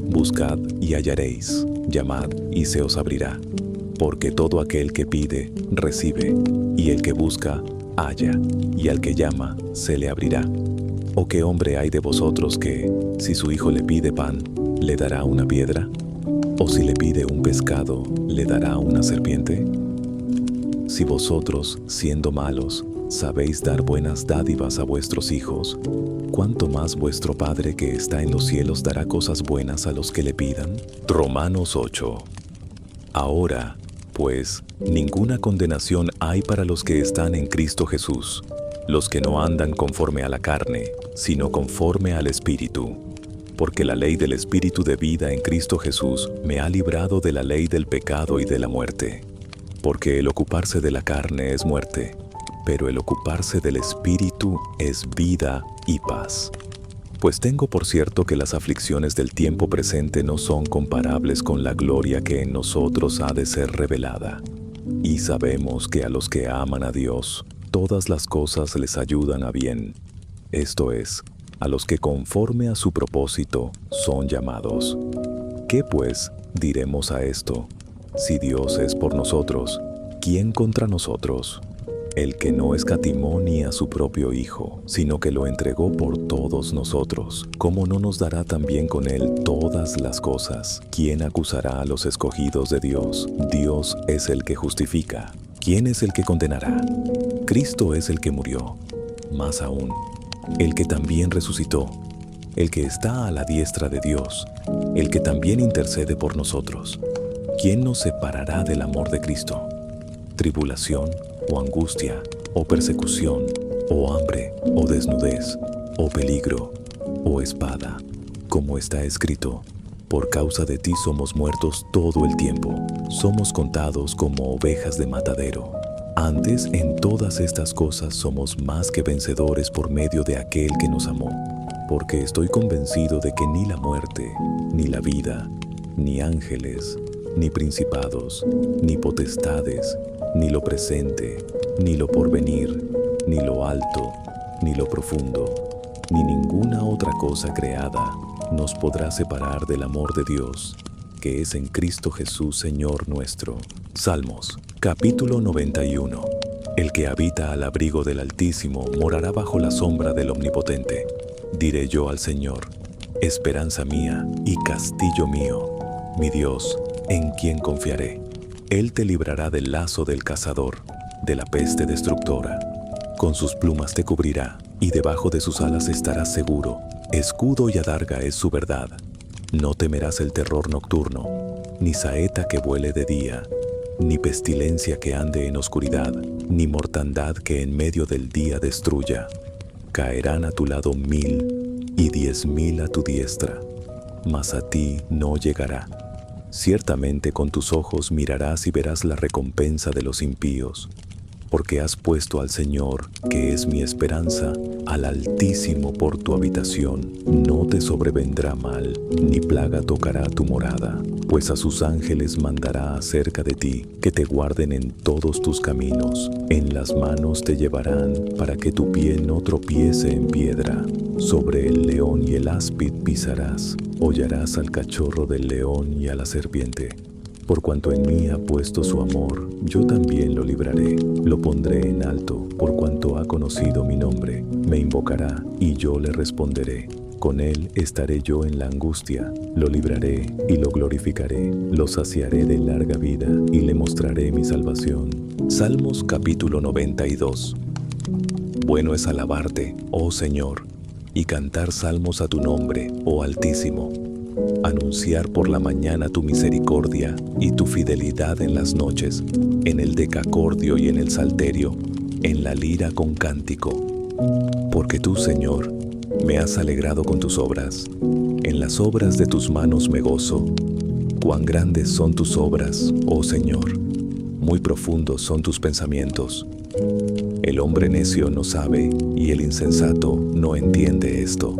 Buscad y hallaréis. Llamad y se os abrirá. Porque todo aquel que pide, recibe, y el que busca, halla, y al que llama, se le abrirá. ¿O qué hombre hay de vosotros que, si su hijo le pide pan, le dará una piedra? ¿O si le pide un pescado, le dará una serpiente? Si vosotros, siendo malos, sabéis dar buenas dádivas a vuestros hijos, ¿cuánto más vuestro Padre que está en los cielos dará cosas buenas a los que le pidan? Romanos 8. Ahora, pues, ninguna condenación hay para los que están en Cristo Jesús, los que no andan conforme a la carne, sino conforme al Espíritu. Porque la ley del Espíritu de vida en Cristo Jesús me ha librado de la ley del pecado y de la muerte. Porque el ocuparse de la carne es muerte, pero el ocuparse del Espíritu es vida y paz. Pues tengo por cierto que las aflicciones del tiempo presente no son comparables con la gloria que en nosotros ha de ser revelada. Y sabemos que a los que aman a Dios, todas las cosas les ayudan a bien. Esto es, a los que conforme a su propósito son llamados. ¿Qué pues diremos a esto? Si Dios es por nosotros, ¿quién contra nosotros? El que no escatimó ni a su propio Hijo, sino que lo entregó por todos nosotros, ¿cómo no nos dará también con él todas las cosas? ¿Quién acusará a los escogidos de Dios? Dios es el que justifica. ¿Quién es el que condenará? Cristo es el que murió. Más aún, el que también resucitó, el que está a la diestra de Dios, el que también intercede por nosotros. ¿Quién nos separará del amor de Cristo? ¿Tribulación, o angustia, o persecución, o hambre, o desnudez, o peligro, o espada? Como está escrito, por causa de ti somos muertos todo el tiempo, somos contados como ovejas de matadero. Antes, en todas estas cosas somos más que vencedores por medio de aquel que nos amó. Porque estoy convencido de que ni la muerte, ni la vida, ni ángeles, ni principados, ni potestades, ni lo presente, ni lo porvenir, ni lo alto, ni lo profundo, ni ninguna otra cosa creada nos podrá separar del amor de Dios, que es en Cristo Jesús Señor nuestro. Salmos, capítulo 91. El que habita al abrigo del Altísimo morará bajo la sombra del Omnipotente. Diré yo al Señor, esperanza mía y castillo mío, mi Dios, en quien confiaré. Él te librará del lazo del cazador, de la peste destructora. Con sus plumas te cubrirá, y debajo de sus alas estarás seguro. Escudo y adarga es su verdad. No temerás el terror nocturno, ni saeta que vuele de día, ni pestilencia que ande en oscuridad, ni mortandad que en medio del día destruya. Caerán a tu lado 1000 y 10.000 a tu diestra, mas a ti no llegará. Ciertamente con tus ojos mirarás y verás la recompensa de los impíos, porque has puesto al Señor, que es mi esperanza, al Altísimo por tu habitación. No te sobrevendrá mal, ni plaga tocará tu morada, pues a sus ángeles mandará acerca de ti, que te guarden en todos tus caminos. En las manos te llevarán, para que tu pie no tropiece en piedra. Sobre el león y el áspid pisarás, hollarás al cachorro del león y a la serpiente. Por cuanto en mí ha puesto su amor, yo también lo libraré. Lo pondré en alto, por cuanto ha conocido mi nombre. Me invocará, y yo le responderé. Con él estaré yo en la angustia. Lo libraré y lo glorificaré. Lo saciaré de larga vida, y le mostraré mi salvación. Salmos capítulo 92. Bueno es alabarte, oh Señor, y cantar salmos a tu nombre, oh Altísimo. Anunciar por la mañana tu misericordia y tu fidelidad en las noches, en el decacordio y en el salterio, en la lira con cántico. Porque tú, Señor, me has alegrado con tus obras. En las obras de tus manos me gozo. Cuán grandes son tus obras, oh Señor. Muy profundos son tus pensamientos. El hombre necio no sabe, y el insensato no entiende esto.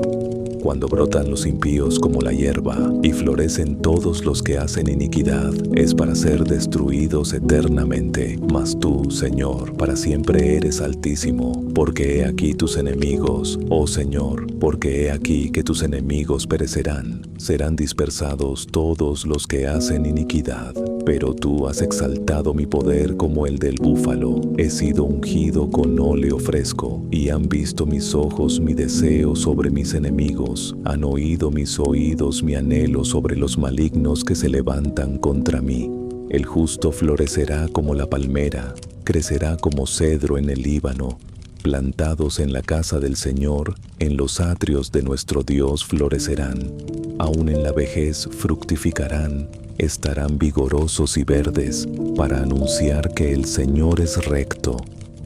Cuando brotan los impíos como la hierba y florecen todos los que hacen iniquidad, es para ser destruidos eternamente. Mas tú, Señor, para siempre eres altísimo, porque he aquí tus enemigos, oh Señor, porque he aquí que tus enemigos perecerán. Serán dispersados todos los que hacen iniquidad. Pero tú has exaltado mi poder como el del búfalo. He sido ungido con óleo fresco, y han visto mis ojos mi deseo sobre mis enemigos. Han oído mis oídos mi anhelo sobre los malignos que se levantan contra mí. El justo florecerá como la palmera, crecerá como cedro en el Líbano. Plantados en la casa del Señor, en los atrios de nuestro Dios florecerán. Aún en la vejez fructificarán. Estarán vigorosos y verdes para anunciar que el Señor es recto.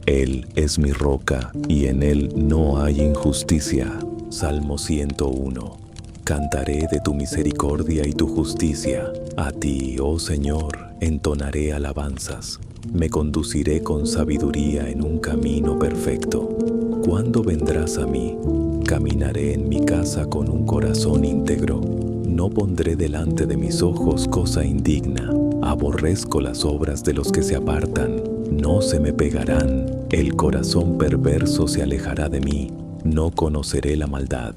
Él es mi roca y en Él no hay injusticia. Salmo 101. Cantaré de tu misericordia y tu justicia. A ti, oh Señor, entonaré alabanzas. Me conduciré con sabiduría en un camino perfecto. ¿Cuándo vendrás a mí? Caminaré en mi casa con un corazón íntegro. No pondré delante de mis ojos cosa indigna. Aborrezco las obras de los que se apartan. No se me pegarán. El corazón perverso se alejará de mí. No conoceré la maldad.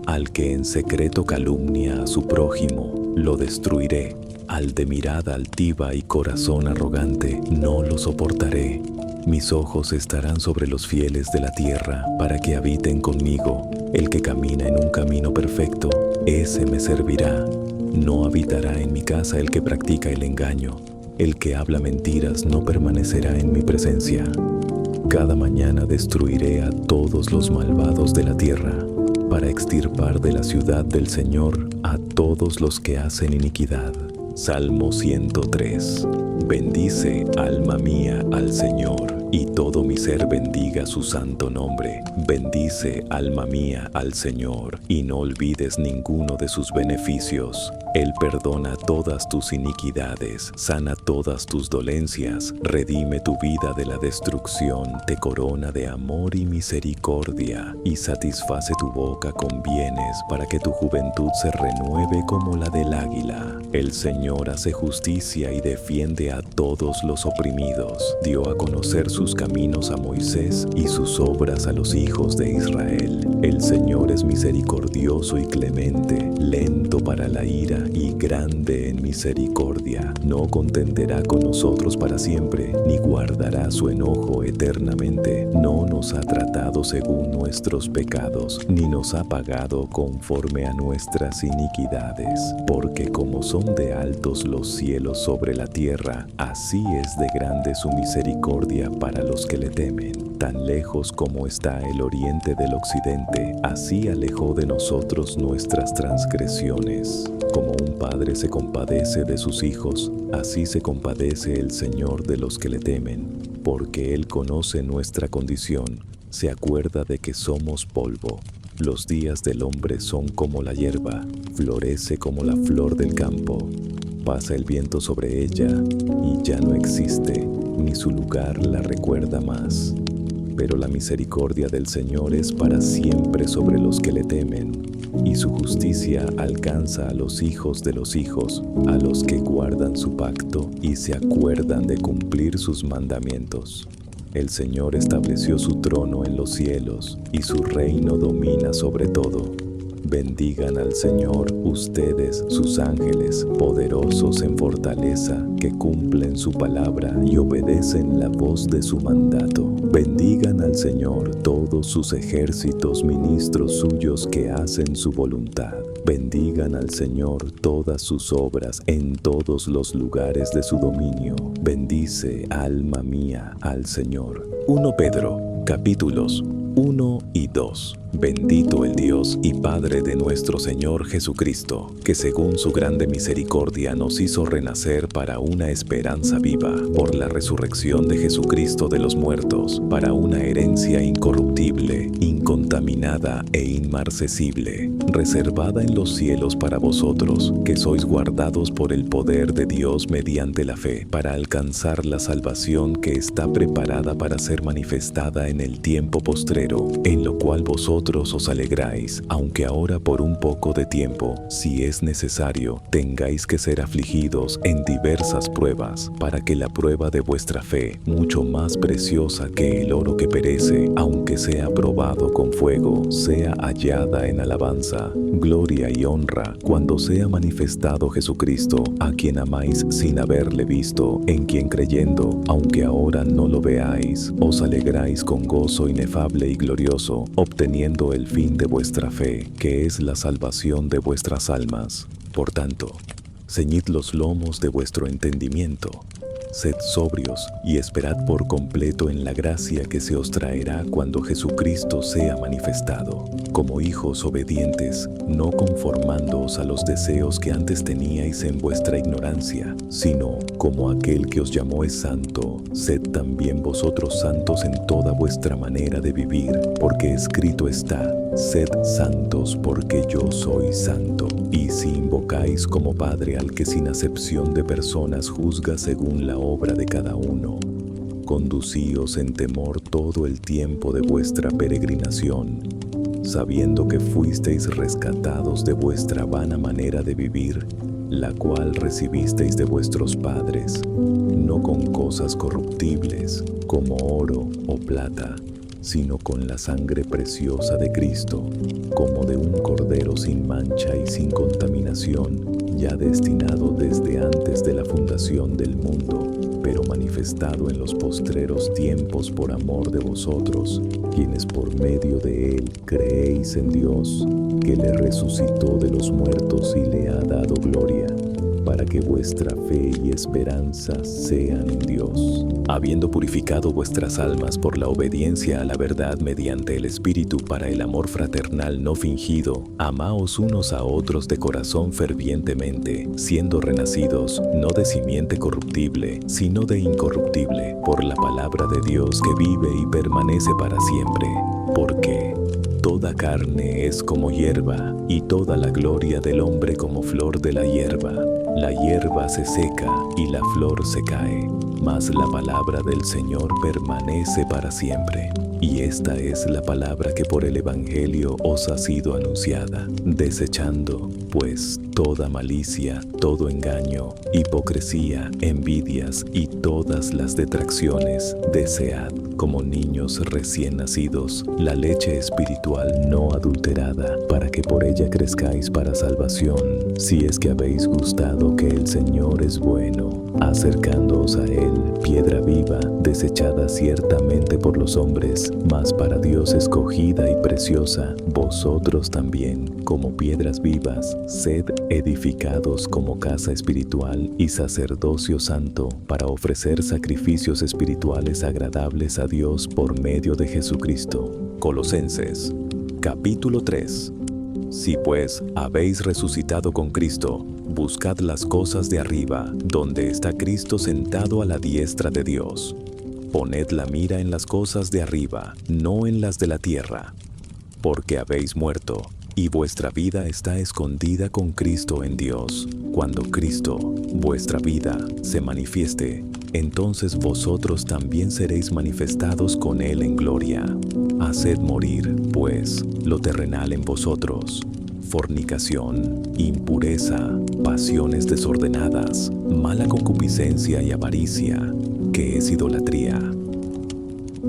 Al que en secreto calumnia a su prójimo, lo destruiré. Al de mirada altiva y corazón arrogante, no lo soportaré. Mis ojos estarán sobre los fieles de la tierra, para que habiten conmigo. El que camina en un camino perfecto, ese me servirá. No habitará en mi casa el que practica el engaño. El que habla mentiras no permanecerá en mi presencia. Cada mañana destruiré a todos los malvados de la tierra, para extirpar de la ciudad del Señor a todos los que hacen iniquidad. Salmo 103. Bendice, alma mía, al Señor, y todo mi ser bendiga su santo nombre. Bendice, alma mía, al Señor, y no olvides ninguno de sus beneficios. Él perdona todas tus iniquidades, sana todas tus dolencias, redime tu vida de la destrucción, te corona de amor y misericordia, y satisface tu boca con bienes para que tu juventud se renueve como la del águila. El Señor hace justicia y defiende a todos los oprimidos. Dio a conocer sus caminos a Moisés y sus obras a los hijos de Israel. El Señor es misericordioso y clemente, lento para la ira y grande en misericordia. No contenderá con nosotros para siempre, ni guardará su enojo eternamente. No nos ha tratado según nuestros pecados, ni nos ha pagado conforme a nuestras iniquidades. Porque como son de altos los cielos sobre la tierra, así es de grande su misericordia para los que le temen. Tan lejos como está el oriente del occidente, así alejó de nosotros nuestras transgresiones. Como un padre padre se compadece de sus hijos, así se compadece el Señor de los que le temen, porque Él conoce nuestra condición, se acuerda de que somos polvo. Los días del hombre son como la hierba, florece como la flor del campo. Pasa el viento sobre ella y ya no existe, ni su lugar la recuerda más. Pero la misericordia del Señor es para siempre sobre los que le temen, y su justicia alcanza a los hijos de los hijos, a los que guardan su pacto y se acuerdan de cumplir sus mandamientos. El Señor estableció su trono en los cielos, y su reino domina sobre todo. Bendigan al Señor ustedes, sus ángeles, poderosos en fortaleza, que cumplen su palabra y obedecen la voz de su mandato. Bendigan al Señor todos sus ejércitos, ministros suyos que hacen su voluntad. Bendigan al Señor todas sus obras en todos los lugares de su dominio. Bendice, alma mía, al Señor. 1 Pedro, capítulos 1 y 2. Bendito el Dios y Padre de nuestro Señor Jesucristo, que según su grande misericordia nos hizo renacer para una esperanza viva, por la resurrección de Jesucristo de los muertos, para una herencia incorruptible, incontaminada e inmarcesible, reservada en los cielos para vosotros, que sois guardados por el poder de Dios mediante la fe, para alcanzar la salvación que está preparada para ser manifestada en el tiempo postrero, en lo cual vosotros os alegráis, aunque ahora por un poco de tiempo, si es necesario, tengáis que ser afligidos en diversas pruebas, para que la prueba de vuestra fe, mucho más preciosa que el oro que perece, aunque sea probado con fuego, sea hallada en alabanza, gloria y honra, cuando sea manifestado Jesucristo, a quien amáis sin haberle visto, en quien creyendo, aunque ahora no lo veáis, os alegráis con gozo inefable y glorioso, obteniendo el fin de vuestra fe, que es la salvación de vuestras almas. Por tanto, ceñid los lomos de vuestro entendimiento, sed sobrios y esperad por completo en la gracia que se os traerá cuando Jesucristo sea manifestado. Como hijos obedientes, no conformándoos a los deseos que antes teníais en vuestra ignorancia, sino como aquel que os llamó es santo, sed también vosotros santos en toda vuestra manera de vivir, porque escrito está: sed santos porque yo soy santo. Y si invocáis como Padre al que sin acepción de personas juzga según la obra de cada uno, conducíos en temor todo el tiempo de vuestra peregrinación, sabiendo que fuisteis rescatados de vuestra vana manera de vivir, la cual recibisteis de vuestros padres, no con cosas corruptibles, como oro o plata, sino con la sangre preciosa de Cristo, como de un cordero sin mancha y sin contaminación, ya destinado desde antes de la fundación del mundo, pero manifestado en los postreros tiempos por amor de vosotros, quienes por medio de Él creéis en Dios, que le resucitó de los muertos y le ha dado gloria, para que vuestra fe y esperanza sean en Dios. Habiendo purificado vuestras almas por la obediencia a la verdad mediante el Espíritu para el amor fraternal no fingido, amaos unos a otros de corazón fervientemente, siendo renacidos, no de simiente corruptible, sino de incorruptible, por la palabra de Dios que vive y permanece para siempre. Porque toda carne es como hierba, y toda la gloria del hombre como flor de la hierba. La hierba se seca y la flor se cae, mas la palabra del Señor permanece para siempre. Y esta es la palabra que por el Evangelio os ha sido anunciada, desechando, pues, toda malicia, todo engaño, hipocresía, envidias y todas las detracciones, desead, como niños recién nacidos, la leche espiritual no adulterada, para que por ella crezcáis para salvación, si es que habéis gustado que el Señor es bueno, acercándoos a Él, piedra viva, desechada ciertamente por los hombres, mas para Dios escogida y preciosa, vosotros también, como piedras vivas, sed edificados como casa espiritual y sacerdocio santo, para ofrecer sacrificios espirituales agradables a Dios por medio de Jesucristo. Colosenses, capítulo 3. Si pues habéis resucitado con Cristo, buscad las cosas de arriba, donde está Cristo sentado a la diestra de Dios. Poned la mira en las cosas de arriba, no en las de la tierra, porque habéis muerto, y vuestra vida está escondida con Cristo en Dios. Cuando Cristo, vuestra vida, se manifieste, entonces vosotros también seréis manifestados con Él en gloria. Haced morir, pues, lo terrenal en vosotros: fornicación, impureza, pasiones desordenadas, mala concupiscencia y avaricia, que es idolatría.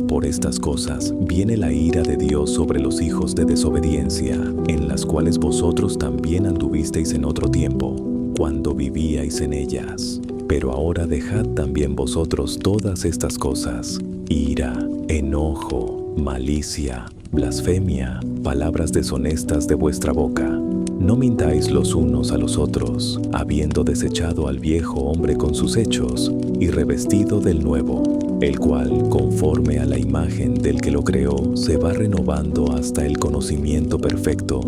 Por estas cosas viene la ira de Dios sobre los hijos de desobediencia, en las cuales vosotros también anduvisteis en otro tiempo, cuando vivíais en ellas. Pero ahora dejad también vosotros todas estas cosas: ira, enojo, malicia, blasfemia, palabras deshonestas de vuestra boca. No mintáis los unos a los otros, habiendo desechado al viejo hombre con sus hechos, y revestido del nuevo, el cual, conforme a la imagen del que lo creó, se va renovando hasta el conocimiento perfecto,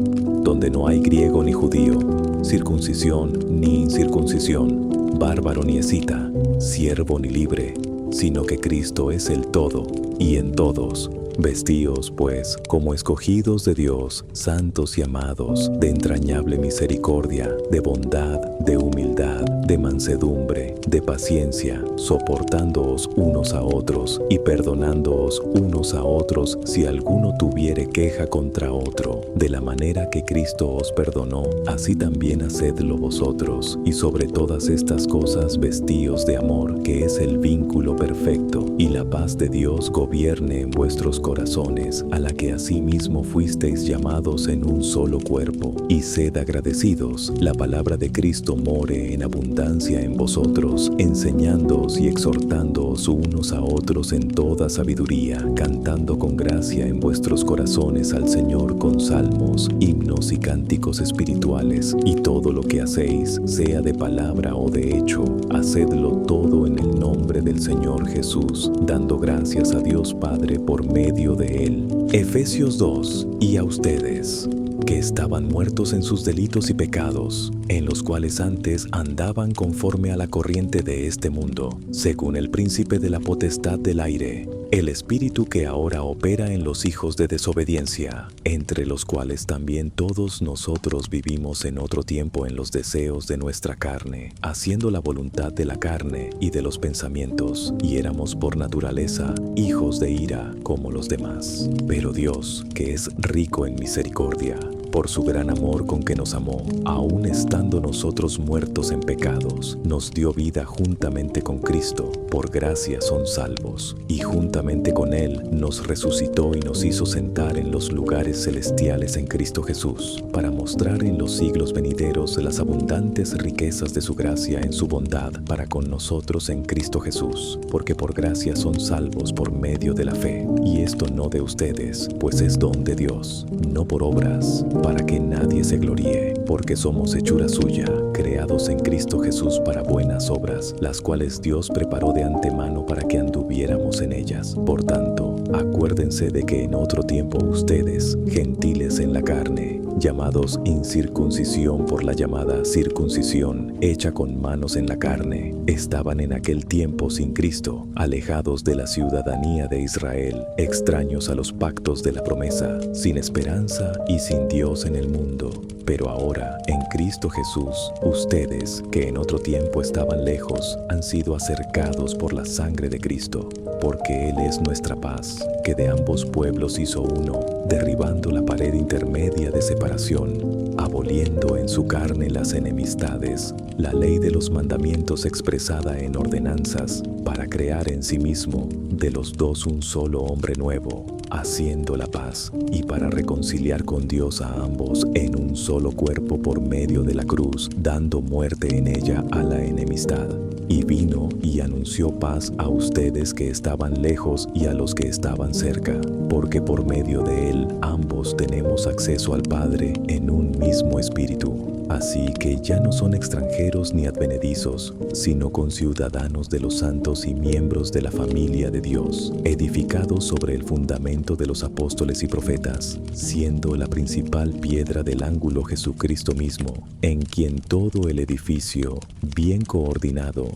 donde no hay griego ni judío, circuncisión ni incircuncisión, bárbaro ni escita, siervo ni libre, sino que Cristo es el todo, y en todos. Vestíos, pues, como escogidos de Dios, santos y amados, de entrañable misericordia, de bondad, de humildad, de mansedumbre, de paciencia, soportándoos unos a otros y perdonándoos unos a otros si alguno tuviere queja contra otro. De la manera que Cristo os perdonó, así también hacedlo vosotros. Y sobre todas estas cosas vestíos de amor, que es el vínculo perfecto, y la paz de Dios gobierne en vuestros corazones, a la que asimismo fuisteis llamados en un solo cuerpo. Y sed agradecidos. La palabra de Cristo more en abundancia en vosotros, enseñándoos y exhortándoos unos a otros en toda sabiduría, cantando con gracia en vuestros corazones al Señor con salmos, himnos y cánticos espirituales. Y todo lo que hacéis, sea de palabra o de hecho, hacedlo todo en el nombre del Señor Jesús, dando gracias a Dios Padre por medio de Él. Efesios 2. Y a ustedes, que estaban muertos en sus delitos y pecados, en los cuales antes andaban conforme a la corriente de este mundo, según el príncipe de la potestad del aire, el espíritu que ahora opera en los hijos de desobediencia, entre los cuales también todos nosotros vivimos en otro tiempo en los deseos de nuestra carne, haciendo la voluntad de la carne y de los pensamientos, y éramos por naturaleza hijos de ira como los demás. Pero Dios, que es rico en misericordia, por su gran amor con que nos amó, aun estando nosotros muertos en pecados, nos dio vida juntamente con Cristo. Por gracia son salvos, y juntamente con Él nos resucitó y nos hizo sentar en los lugares celestiales en Cristo Jesús, para mostrar en los siglos venideros las abundantes riquezas de su gracia en su bondad para con nosotros en Cristo Jesús. Porque por gracia son salvos por medio de la fe, y esto no de ustedes, pues es don de Dios, no por obras, para que nadie se gloríe, porque somos hechura suya, creados en Cristo Jesús para buenas obras, las cuales Dios preparó de antemano para que anduviéramos en ellas. Por tanto, acuérdense de que en otro tiempo ustedes, gentiles en la carne, llamados incircuncisión por la llamada circuncisión, hecha con manos en la carne, estaban en aquel tiempo sin Cristo, alejados de la ciudadanía de Israel, extraños a los pactos de la promesa, sin esperanza y sin Dios en el mundo. Pero ahora, en Cristo Jesús, ustedes, que en otro tiempo estaban lejos, han sido acercados por la sangre de Cristo, porque Él es nuestra paz, que de ambos pueblos hizo uno, derribando la pared intermedia de separación, aboliendo en su carne las enemistades, la ley de los mandamientos expresada en ordenanzas, para crear en sí mismo de los dos un solo hombre nuevo, haciendo la paz, y para reconciliar con Dios a ambos en un solo cuerpo por medio de la cruz, dando muerte en ella a la enemistad. Y vino y anunció paz a ustedes que estaban lejos y a los que estaban cerca, porque por medio de Él ambos tenemos acceso al Padre en un mismo espíritu. Así que ya no son extranjeros ni advenedizos, sino conciudadanos de los santos y miembros de la familia de Dios, edificados sobre el fundamento de los apóstoles y profetas, siendo la principal piedra del ángulo Jesucristo mismo, en quien todo el edificio, bien coordinado,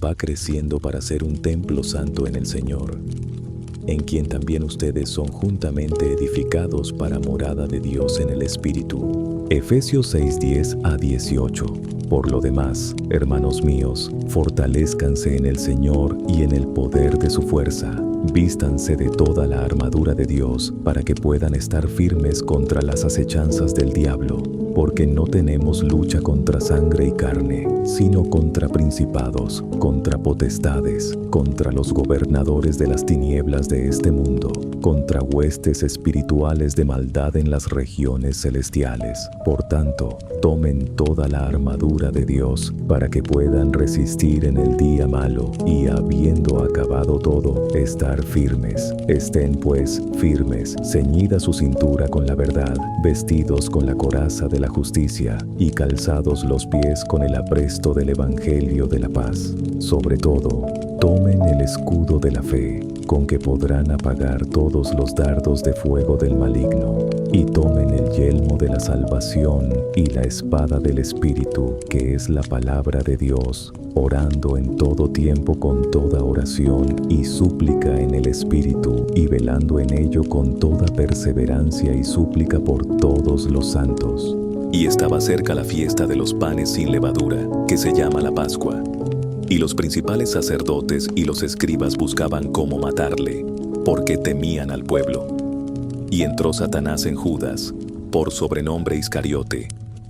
va creciendo para ser un templo santo en el Señor, en quien también ustedes son juntamente edificados para morada de Dios en el Espíritu. Efesios 6:10 a 18. Por lo demás, hermanos míos, fortalézcanse en el Señor y en el poder de su fuerza. Vístanse de toda la armadura de Dios para que puedan estar firmes contra las acechanzas del diablo, porque no tenemos lucha contra sangre y carne, sino contra principados, contra potestades, contra los gobernadores de las tinieblas de este mundo, contra huestes espirituales de maldad en las regiones celestiales. Por tanto, tomen toda la armadura de Dios para que puedan resistir en el día malo y, habiendo acabado todo, estar firmes. Estén pues firmes, ceñida su cintura con la verdad, vestidos con la coraza de la justicia y calzados los pies con el apresto del evangelio de la paz. Sobre todo, tomen el escudo de la fe, con que podrán apagar todos los dardos de fuego del maligno, y tomen el yelmo de la salvación y la espada del Espíritu, que es la palabra de Dios, orando en todo tiempo con toda oración y súplica en el Espíritu, y velando en ello con toda perseverancia y súplica por todos los santos. Y estaba cerca la fiesta de los panes sin levadura, que se llama la Pascua. Y los principales sacerdotes y los escribas buscaban cómo matarle, porque temían al pueblo. Y entró Satanás en Judas, por sobrenombre Iscariote,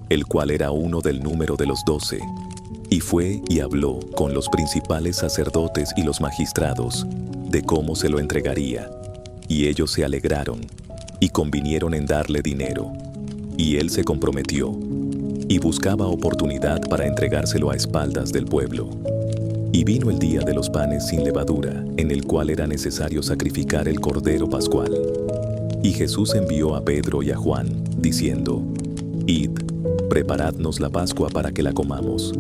el cual era uno del número de los 12. Y fue y habló con los principales sacerdotes y los magistrados, de cómo se lo entregaría. Y ellos se alegraron, y convinieron en darle dinero. Y él se comprometió, y buscaba oportunidad para entregárselo a espaldas del pueblo. Y vino el día de los panes sin levadura, en el cual era necesario sacrificar el cordero pascual. Y Jesús envió a Pedro y a Juan, diciendo: Id, preparadnos la Pascua para que la comamos.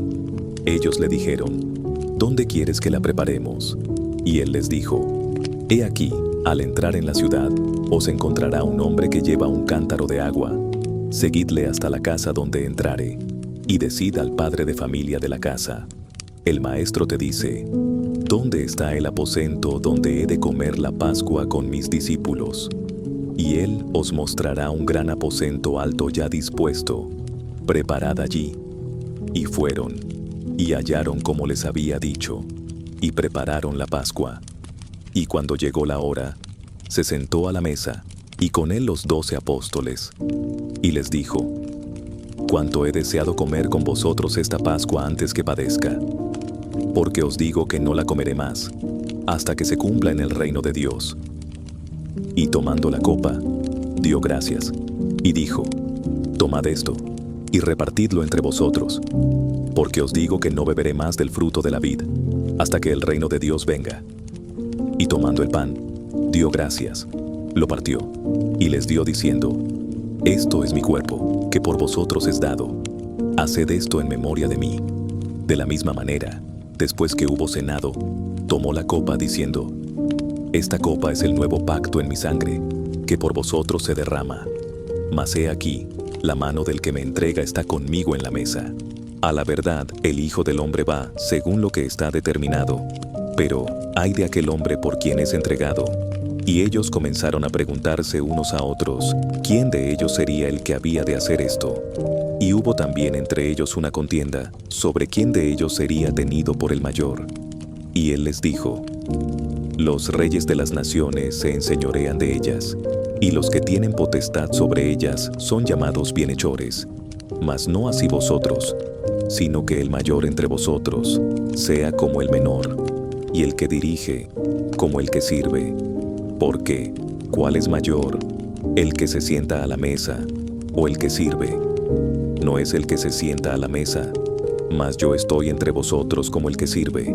Ellos le dijeron: ¿Dónde quieres que la preparemos? Y él les dijo: He aquí, al entrar en la ciudad, os encontrará un hombre que lleva un cántaro de agua. Seguidle hasta la casa donde entrare, y decid al padre de familia de la casa: El maestro te dice: ¿Dónde está el aposento donde he de comer la Pascua con mis discípulos? Y él os mostrará un gran aposento alto ya dispuesto. Preparad allí. Y fueron, y hallaron como les había dicho, y prepararon la Pascua. Y cuando llegó la hora, se sentó a la mesa, y con él los 12 apóstoles. Y les dijo: Cuánto he deseado comer con vosotros esta Pascua antes que padezca. Porque os digo que no la comeré más, hasta que se cumpla en el reino de Dios. Y tomando la copa, dio gracias, y dijo: Tomad esto, y repartidlo entre vosotros, porque os digo que no beberé más del fruto de la vid, hasta que el reino de Dios venga. Y tomando el pan, dio gracias, lo partió, y les dio diciendo: Esto es mi cuerpo, que por vosotros es dado. Haced esto en memoria de mí. De la misma manera, después que hubo cenado, tomó la copa diciendo: Esta copa es el nuevo pacto en mi sangre, que por vosotros se derrama. Mas he aquí, la mano del que me entrega está conmigo en la mesa. A la verdad, el Hijo del Hombre va según lo que está determinado. Pero, ay de aquel hombre por quien es entregado. Y ellos comenzaron a preguntarse unos a otros, ¿quién de ellos sería el que había de hacer esto? Y hubo también entre ellos una contienda, sobre quién de ellos sería tenido por el mayor. Y él les dijo: Los reyes de las naciones se enseñorean de ellas, y los que tienen potestad sobre ellas son llamados bienhechores. Mas no así vosotros, sino que el mayor entre vosotros sea como el menor, y el que dirige como el que sirve. Porque, ¿cuál es mayor, el que se sienta a la mesa o el que sirve? No es el que se sienta a la mesa, mas yo estoy entre vosotros como el que sirve.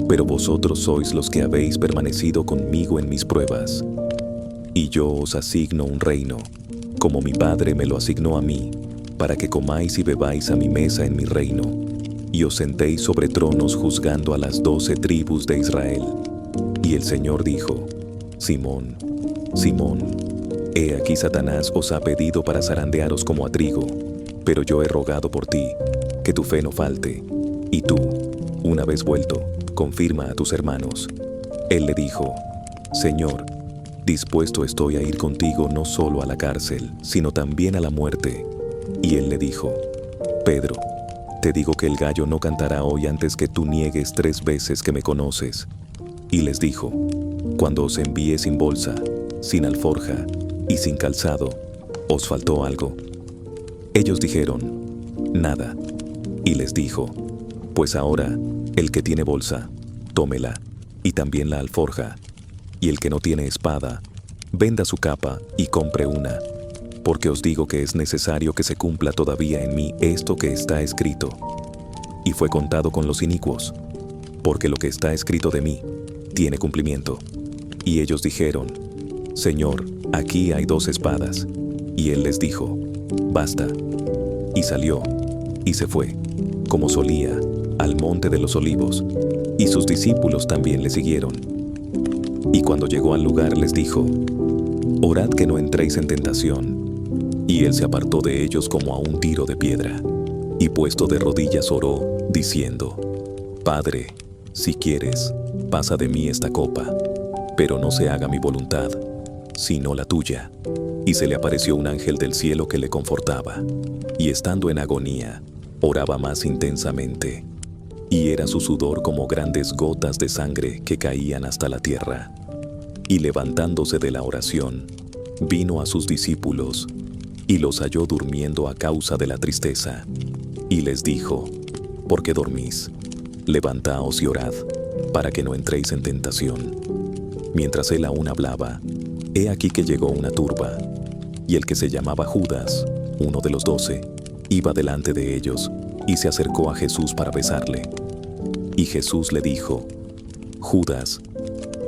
Pero vosotros sois los que habéis permanecido conmigo en mis pruebas. Y yo os asigno un reino, como mi Padre me lo asignó a mí, para que comáis y bebáis a mi mesa en mi reino, y os sentéis sobre tronos juzgando a las 12 tribus de Israel. Y el Señor dijo: Simón, Simón, he aquí Satanás os ha pedido para zarandearos como a trigo, pero yo he rogado por ti, que tu fe no falte, y tú, una vez vuelto, confirma a tus hermanos. Él le dijo: Señor, dispuesto estoy a ir contigo no solo a la cárcel, sino también a la muerte. Y él le dijo: Pedro, te digo que el gallo no cantará hoy antes que tú niegues 3 veces que me conoces. Y les dijo: Cuando os envié sin bolsa, sin alforja y sin calzado, ¿os faltó algo? Ellos dijeron: Nada. Y les dijo: Pues ahora, el que tiene bolsa, tómela, y también la alforja, y el que no tiene espada, venda su capa y compre una, porque os digo que es necesario que se cumpla todavía en mí esto que está escrito. Y fue contado con los inicuos, porque lo que está escrito de mí tiene cumplimiento. Y ellos dijeron: Señor, aquí hay 2 espadas. Y él les dijo: Basta. Y salió, y se fue, como solía, al monte de los olivos, y sus discípulos también le siguieron. Y cuando llegó al lugar les dijo: Orad que no entréis en tentación. Y él se apartó de ellos como a un tiro de piedra, y puesto de rodillas oró, diciendo: Padre, si quieres, pasa de mí esta copa, pero no se haga mi voluntad, sino la tuya. Y se le apareció un ángel del cielo que le confortaba, y estando en agonía, oraba más intensamente, y era su sudor como grandes gotas de sangre que caían hasta la tierra. Y levantándose de la oración, vino a sus discípulos, y los halló durmiendo a causa de la tristeza. Y les dijo: ¿Por qué dormís? Levantaos y orad, para que no entréis en tentación. Mientras él aún hablaba, he aquí que llegó una turba, y el que se llamaba Judas, uno de los 12, iba delante de ellos, y se acercó a Jesús para besarle. Y Jesús le dijo: Judas,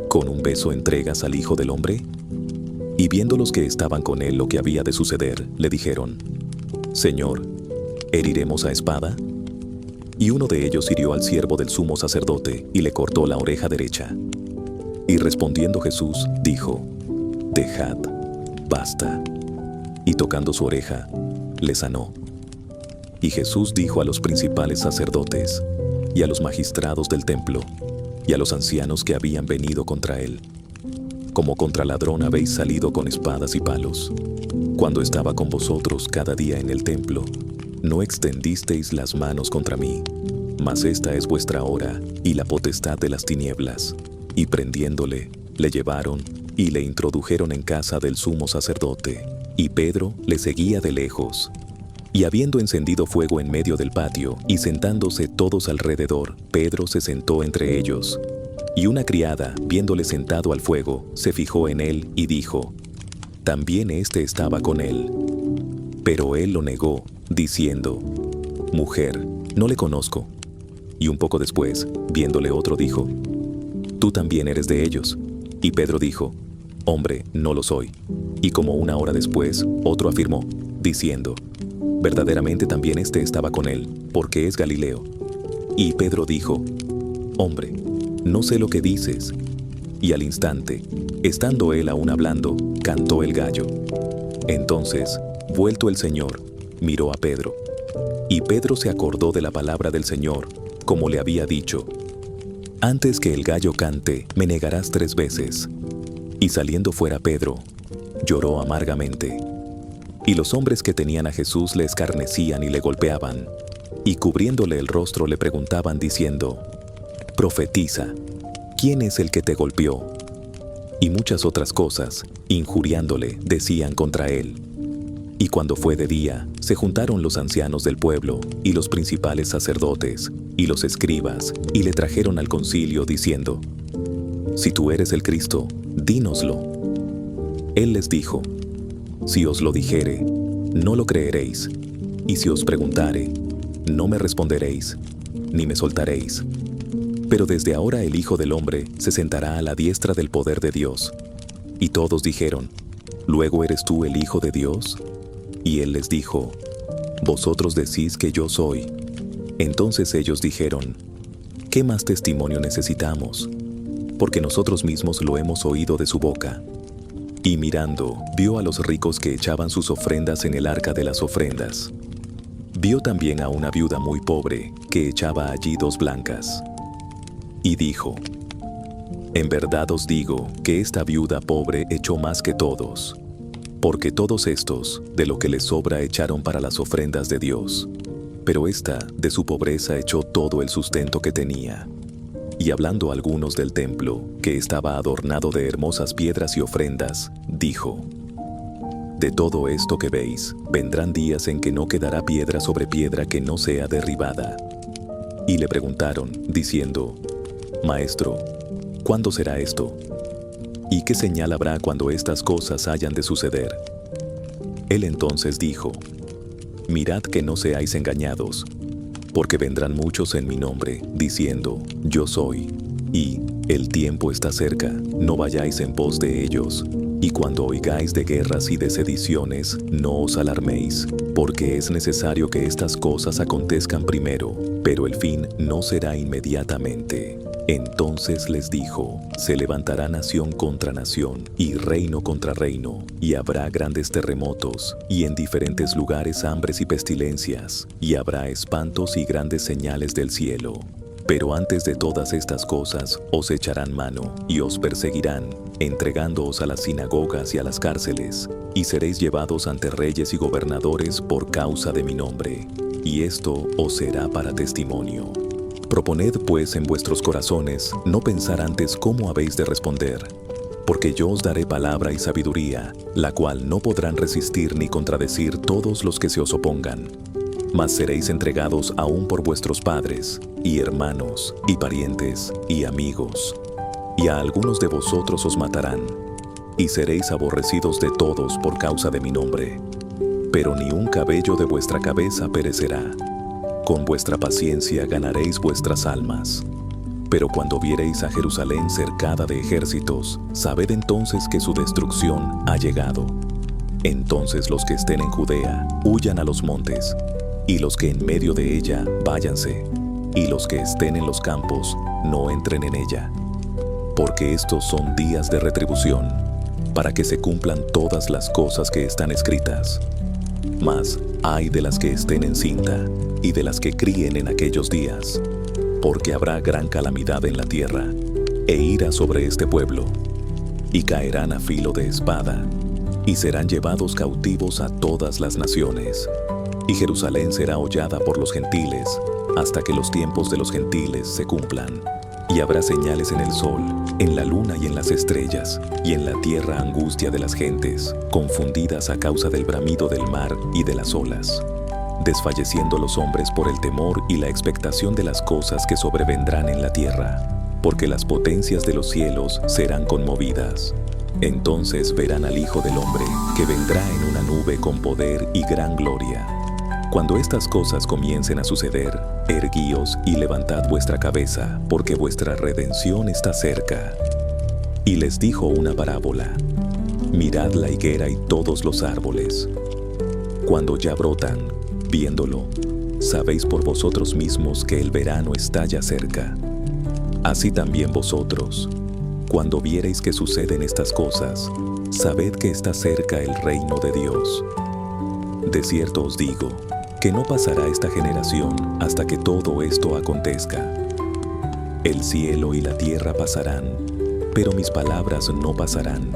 ¿con un beso entregas al Hijo del Hombre? Y viendo los que estaban con él lo que había de suceder, le dijeron: Señor, ¿heriremos a espada? Y uno de ellos hirió al siervo del sumo sacerdote y le cortó la oreja derecha. Y respondiendo Jesús, dijo: Dejad, basta. Y tocando su oreja, le sanó. Y Jesús dijo a los principales sacerdotes, y a los magistrados del templo, y a los ancianos que habían venido contra él: Como contra ladrón habéis salido con espadas y palos. Cuando estaba con vosotros cada día en el templo, no extendisteis las manos contra mí, mas esta es vuestra hora y la potestad de las tinieblas. Y prendiéndole, le llevaron y le introdujeron en casa del sumo sacerdote, y Pedro le seguía de lejos. Y habiendo encendido fuego en medio del patio, y sentándose todos alrededor, Pedro se sentó entre ellos. Y una criada, viéndole sentado al fuego, se fijó en él y dijo: También éste estaba con él. Pero él lo negó, diciendo: Mujer, no le conozco. Y un poco después, viéndole otro, dijo: Tú también eres de ellos. Y Pedro dijo: Hombre, no lo soy. Y como una hora después, otro afirmó, diciendo: Verdaderamente también éste estaba con él, porque es Galileo. Y Pedro dijo: Hombre, no sé lo que dices. Y al instante, estando él aún hablando, cantó el gallo. Entonces, vuelto el Señor, miró a Pedro. Y Pedro se acordó de la palabra del Señor, como le había dicho: Antes que el gallo cante, me negarás 3 veces. Y saliendo fuera Pedro, lloró amargamente. Y los hombres que tenían a Jesús le escarnecían y le golpeaban, y cubriéndole el rostro le preguntaban diciendo: Profetiza, ¿quién es el que te golpeó? Y muchas otras cosas, injuriándole, decían contra él. Y cuando fue de día, se juntaron los ancianos del pueblo, y los principales sacerdotes, y los escribas, y le trajeron al concilio diciendo: Si tú eres el Cristo, dínoslo. Él les dijo: Si os lo dijere, no lo creeréis, y si os preguntare, no me responderéis, ni me soltaréis. Pero desde ahora el Hijo del Hombre se sentará a la diestra del poder de Dios. Y todos dijeron: ¿Luego eres tú el Hijo de Dios? Y él les dijo: vosotros decís que yo soy. Entonces ellos dijeron, ¿qué más testimonio necesitamos? Porque nosotros mismos lo hemos oído de su boca. Y mirando, vio a los ricos que echaban sus ofrendas en el arca de las ofrendas. Vio también a una viuda muy pobre, que echaba allí 2 blancas. Y dijo, en verdad os digo que esta viuda pobre echó más que todos, porque todos estos, de lo que les sobra, echaron para las ofrendas de Dios. Pero ésta, de su pobreza, echó todo el sustento que tenía. Y hablando algunos del templo, que estaba adornado de hermosas piedras y ofrendas, dijo, de todo esto que veis, vendrán días en que no quedará piedra sobre piedra que no sea derribada. Y le preguntaron, diciendo, Maestro, ¿cuándo será esto? ¿Y qué señal habrá cuando estas cosas hayan de suceder? Él entonces dijo, mirad que no seáis engañados, porque vendrán muchos en mi nombre, diciendo, yo soy, y el tiempo está cerca, no vayáis en pos de ellos. Y cuando oigáis de guerras y de sediciones, no os alarméis, porque es necesario que estas cosas acontezcan primero, pero el fin no será inmediatamente. Entonces les dijo, se levantará nación contra nación, y reino contra reino, y habrá grandes terremotos, y en diferentes lugares hambres y pestilencias, y habrá espantos y grandes señales del cielo. Pero antes de todas estas cosas, os echarán mano, y os perseguirán, entregándoos a las sinagogas y a las cárceles, y seréis llevados ante reyes y gobernadores por causa de mi nombre, y esto os será para testimonio. Proponed pues en vuestros corazones no pensar antes cómo habéis de responder, porque yo os daré palabra y sabiduría, la cual no podrán resistir ni contradecir todos los que se os opongan. Mas seréis entregados aún por vuestros padres, y hermanos, y parientes, y amigos. Y a algunos de vosotros os matarán, y seréis aborrecidos de todos por causa de mi nombre. Pero ni un cabello de vuestra cabeza perecerá. Con vuestra paciencia ganaréis vuestras almas. Pero cuando viereis a Jerusalén cercada de ejércitos, sabed entonces que su destrucción ha llegado. Entonces los que estén en Judea, huyan a los montes, y los que en medio de ella, váyanse, y los que estén en los campos, no entren en ella. Porque estos son días de retribución, para que se cumplan todas las cosas que están escritas. Mas ay de las que estén en cinta, y de las que críen en aquellos días, porque habrá gran calamidad en la tierra, e ira sobre este pueblo, y caerán a filo de espada, y serán llevados cautivos a todas las naciones. Y Jerusalén será hollada por los gentiles, hasta que los tiempos de los gentiles se cumplan. Y habrá señales en el sol, en la luna y en las estrellas, y en la tierra angustia de las gentes, confundidas a causa del bramido del mar y de las olas, desfalleciendo los hombres por el temor y la expectación de las cosas que sobrevendrán en la tierra, porque las potencias de los cielos serán conmovidas. Entonces verán al Hijo del Hombre, que vendrá en una nube con poder y gran gloria. Cuando estas cosas comiencen a suceder, erguíos y levantad vuestra cabeza, porque vuestra redención está cerca. Y les dijo una parábola: mirad la higuera y todos los árboles. Cuando ya brotan, viéndolo, sabéis por vosotros mismos que el verano está ya cerca. Así también vosotros, cuando viereis que suceden estas cosas, sabed que está cerca el reino de Dios. De cierto os digo, que no pasará esta generación hasta que todo esto acontezca. El cielo y la tierra pasarán, pero mis palabras no pasarán.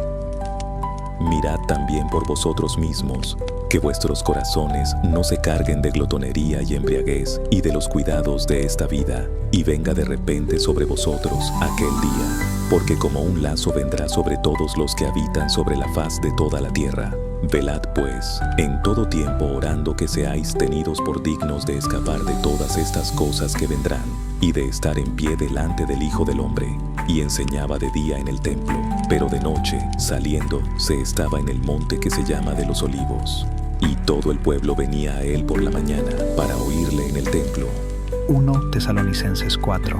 Mirad también por vosotros mismos, que vuestros corazones no se carguen de glotonería y embriaguez y de los cuidados de esta vida, y venga de repente sobre vosotros aquel día, porque como un lazo vendrá sobre todos los que habitan sobre la faz de toda la tierra. Velad pues, en todo tiempo orando que seáis tenidos por dignos de escapar de todas estas cosas que vendrán, y de estar en pie delante del Hijo del Hombre. Y enseñaba de día en el templo, pero de noche, saliendo, se estaba en el monte que se llama de los Olivos. Y todo el pueblo venía a él por la mañana, para oírle en el templo. 1 Tesalonicenses 4.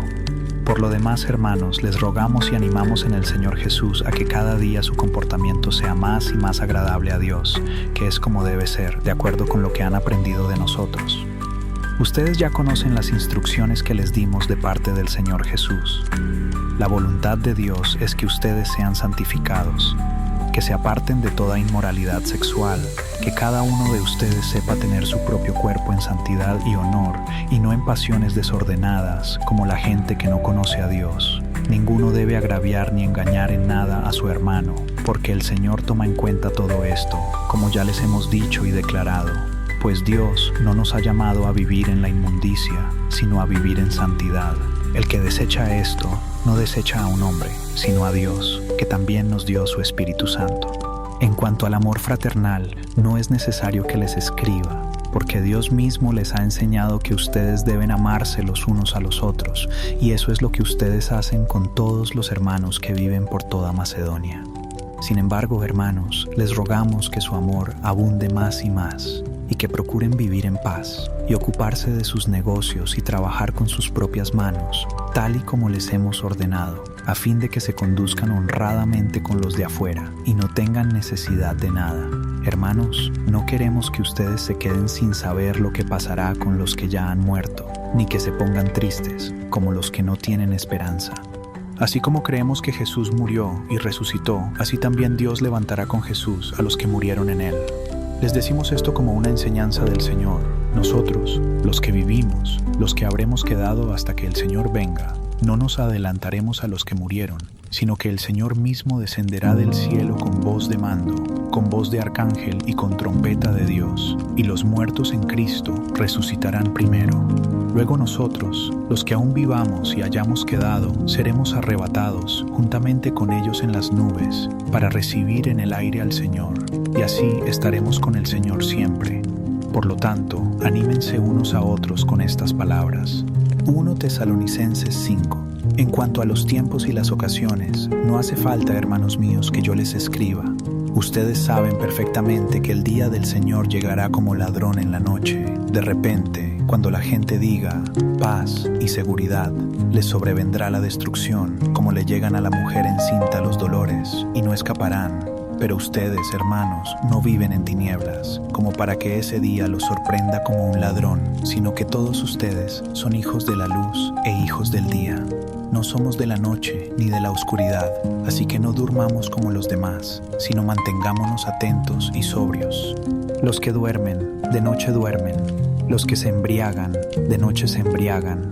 Por lo demás, hermanos, les rogamos y animamos en el Señor Jesús a que cada día su comportamiento sea más y más agradable a Dios, que es como debe ser, de acuerdo con lo que han aprendido de nosotros. Ustedes ya conocen las instrucciones que les dimos de parte del Señor Jesús. La voluntad de Dios es que ustedes sean santificados, que se aparten de toda inmoralidad sexual, que cada uno de ustedes sepa tener su propio cuerpo en santidad y honor, y no en pasiones desordenadas, como la gente que no conoce a Dios. Ninguno debe agraviar ni engañar en nada a su hermano, porque el Señor toma en cuenta todo esto, como ya les hemos dicho y declarado. Pues Dios no nos ha llamado a vivir en la inmundicia, sino a vivir en santidad. El que desecha esto, no desecha a un hombre, sino a Dios, que también nos dio su Espíritu Santo. En cuanto al amor fraternal, no es necesario que les escriba, porque Dios mismo les ha enseñado que ustedes deben amarse los unos a los otros, y eso es lo que ustedes hacen con todos los hermanos que viven por toda Macedonia. Sin embargo, hermanos, les rogamos que su amor abunde más y más, y que procuren vivir en paz y ocuparse de sus negocios y trabajar con sus propias manos, tal y como les hemos ordenado, a fin de que se conduzcan honradamente con los de afuera y no tengan necesidad de nada. Hermanos, no queremos que ustedes se queden sin saber lo que pasará con los que ya han muerto, ni que se pongan tristes, como los que no tienen esperanza. Así como creemos que Jesús murió y resucitó, así también Dios levantará con Jesús a los que murieron en él. Les decimos esto como una enseñanza del Señor. Nosotros, los que vivimos, los que habremos quedado hasta que el Señor venga, no nos adelantaremos a los que murieron, sino que el Señor mismo descenderá del cielo con voz de mando, con voz de arcángel y con trompeta de Dios, y los muertos en Cristo resucitarán primero. Luego nosotros, los que aún vivamos y hayamos quedado, seremos arrebatados juntamente con ellos en las nubes, para recibir en el aire al Señor, y así estaremos con el Señor siempre. Por lo tanto, anímense unos a otros con estas palabras. 1 Tesalonicenses 5. En cuanto a los tiempos y las ocasiones, no hace falta, hermanos míos, que yo les escriba. Ustedes saben perfectamente que el día del Señor llegará como ladrón en la noche. De repente, cuando la gente diga paz y seguridad, les sobrevendrá la destrucción, como le llegan a la mujer encinta los dolores, y no escaparán. Pero ustedes, hermanos, no viven en tinieblas, como para que ese día los sorprenda como un ladrón, sino que todos ustedes son hijos de la luz e hijos del día. No somos de la noche ni de la oscuridad, así que no durmamos como los demás, sino mantengámonos atentos y sobrios. Los que duermen, de noche duermen; los que se embriagan, de noche se embriagan.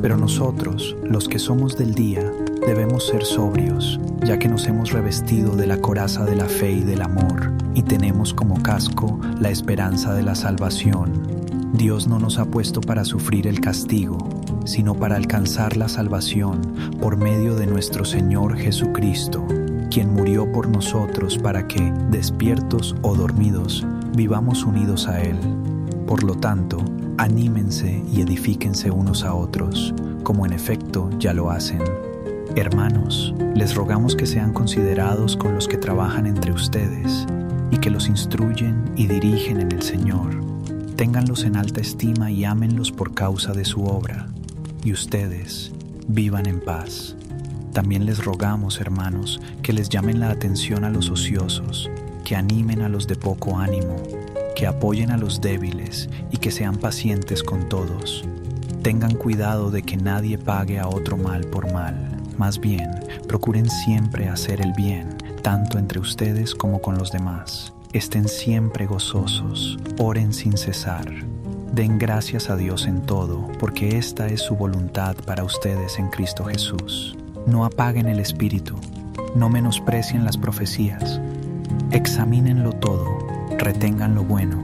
Pero nosotros, los que somos del día, debemos ser sobrios, ya que nos hemos revestido de la coraza de la fe y del amor, y tenemos como casco la esperanza de la salvación. Dios no nos ha puesto para sufrir el castigo, sino para alcanzar la salvación por medio de nuestro Señor Jesucristo, quien murió por nosotros para que, despiertos o dormidos, vivamos unidos a Él. Por lo tanto, anímense y edifíquense unos a otros, como en efecto ya lo hacen. Hermanos, les rogamos que sean considerados con los que trabajan entre ustedes y que los instruyen y dirigen en el Señor. Ténganlos en alta estima y ámenlos por causa de su obra, y ustedes vivan en paz. También les rogamos, hermanos, que les llamen la atención a los ociosos, que animen a los de poco ánimo, que apoyen a los débiles y que sean pacientes con todos. Tengan cuidado de que nadie pague a otro mal por mal. Más bien, procuren siempre hacer el bien, tanto entre ustedes como con los demás. Estén siempre gozosos, oren sin cesar. Den gracias a Dios en todo, porque esta es su voluntad para ustedes en Cristo Jesús. No apaguen el espíritu, no menosprecien las profecías. Examínenlo todo, retengan lo bueno.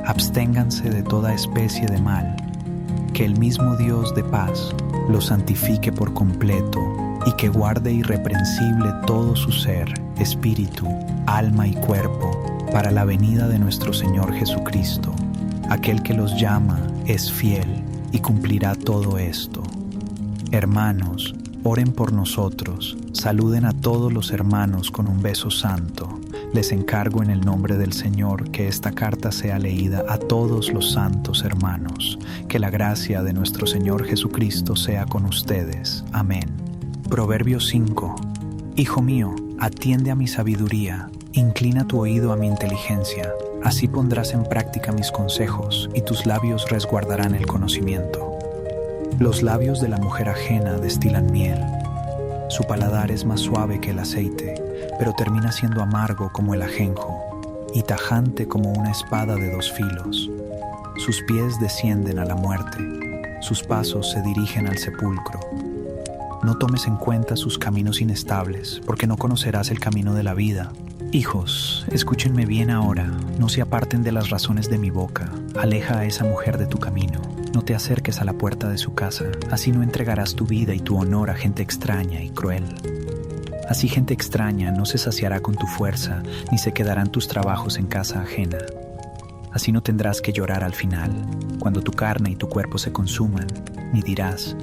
Absténganse de toda especie de mal. Que el mismo Dios de paz los santifique por completo y que guarde irreprensible todo su ser, espíritu, alma y cuerpo, para la venida de nuestro Señor Jesucristo. Aquel que los llama es fiel y cumplirá todo esto. Hermanos, oren por nosotros, saluden a todos los hermanos con un beso santo. Les encargo en el nombre del Señor que esta carta sea leída a todos los santos hermanos. Que la gracia de nuestro Señor Jesucristo sea con ustedes. Amén. Proverbios 5. Hijo mío, atiende a mi sabiduría, inclina tu oído a mi inteligencia. Así pondrás en práctica mis consejos y tus labios resguardarán el conocimiento. Los labios de la mujer ajena destilan miel. Su paladar es más suave que el aceite, pero termina siendo amargo como el ajenjo y tajante como una espada de dos filos. Sus pies descienden a la muerte, sus pasos se dirigen al sepulcro. No tomes en cuenta sus caminos inestables, porque no conocerás el camino de la vida. Hijos, escúchenme bien ahora, no se aparten de las razones de mi boca. Aleja a esa mujer de tu camino. No te acerques a la puerta de su casa, así no entregarás tu vida y tu honor a gente extraña y cruel. Así gente extraña no se saciará con tu fuerza, ni se quedarán tus trabajos en casa ajena. Así no tendrás que llorar al final, cuando tu carne y tu cuerpo se consuman, ni dirás,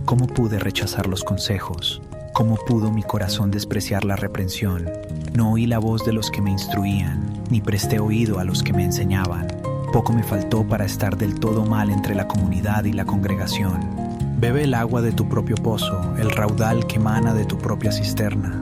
¿cómo pude rechazar los consejos? ¿Cómo pudo mi corazón despreciar la reprensión? No oí la voz de los que me instruían, ni presté oído a los que me enseñaban. Poco me faltó para estar del todo mal entre la comunidad y la congregación. Bebe el agua de tu propio pozo, el raudal que emana de tu propia cisterna.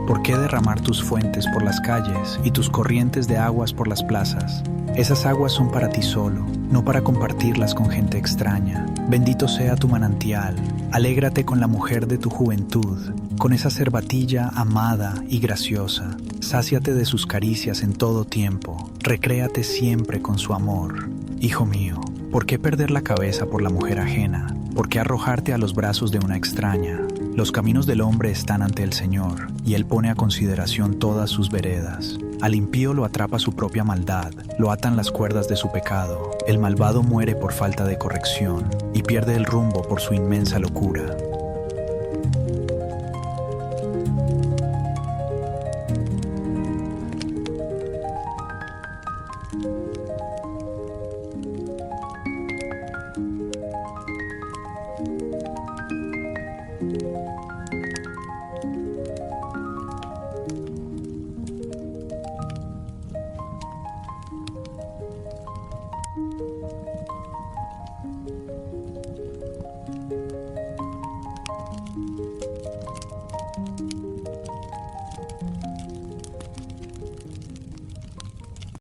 ¿Por qué derramar tus fuentes por las calles y tus corrientes de aguas por las plazas? Esas aguas son para ti solo, no para compartirlas con gente extraña. Bendito sea tu manantial. Alégrate con la mujer de tu juventud, con esa cervatilla amada y graciosa. Sáciate de sus caricias en todo tiempo. Recréate siempre con su amor. Hijo mío, ¿por qué perder la cabeza por la mujer ajena? ¿Por qué arrojarte a los brazos de una extraña? Los caminos del hombre están ante el Señor, y Él pone a consideración todas sus veredas. Al impío lo atrapa su propia maldad, lo atan las cuerdas de su pecado. El malvado muere por falta de corrección, y pierde el rumbo por su inmensa locura.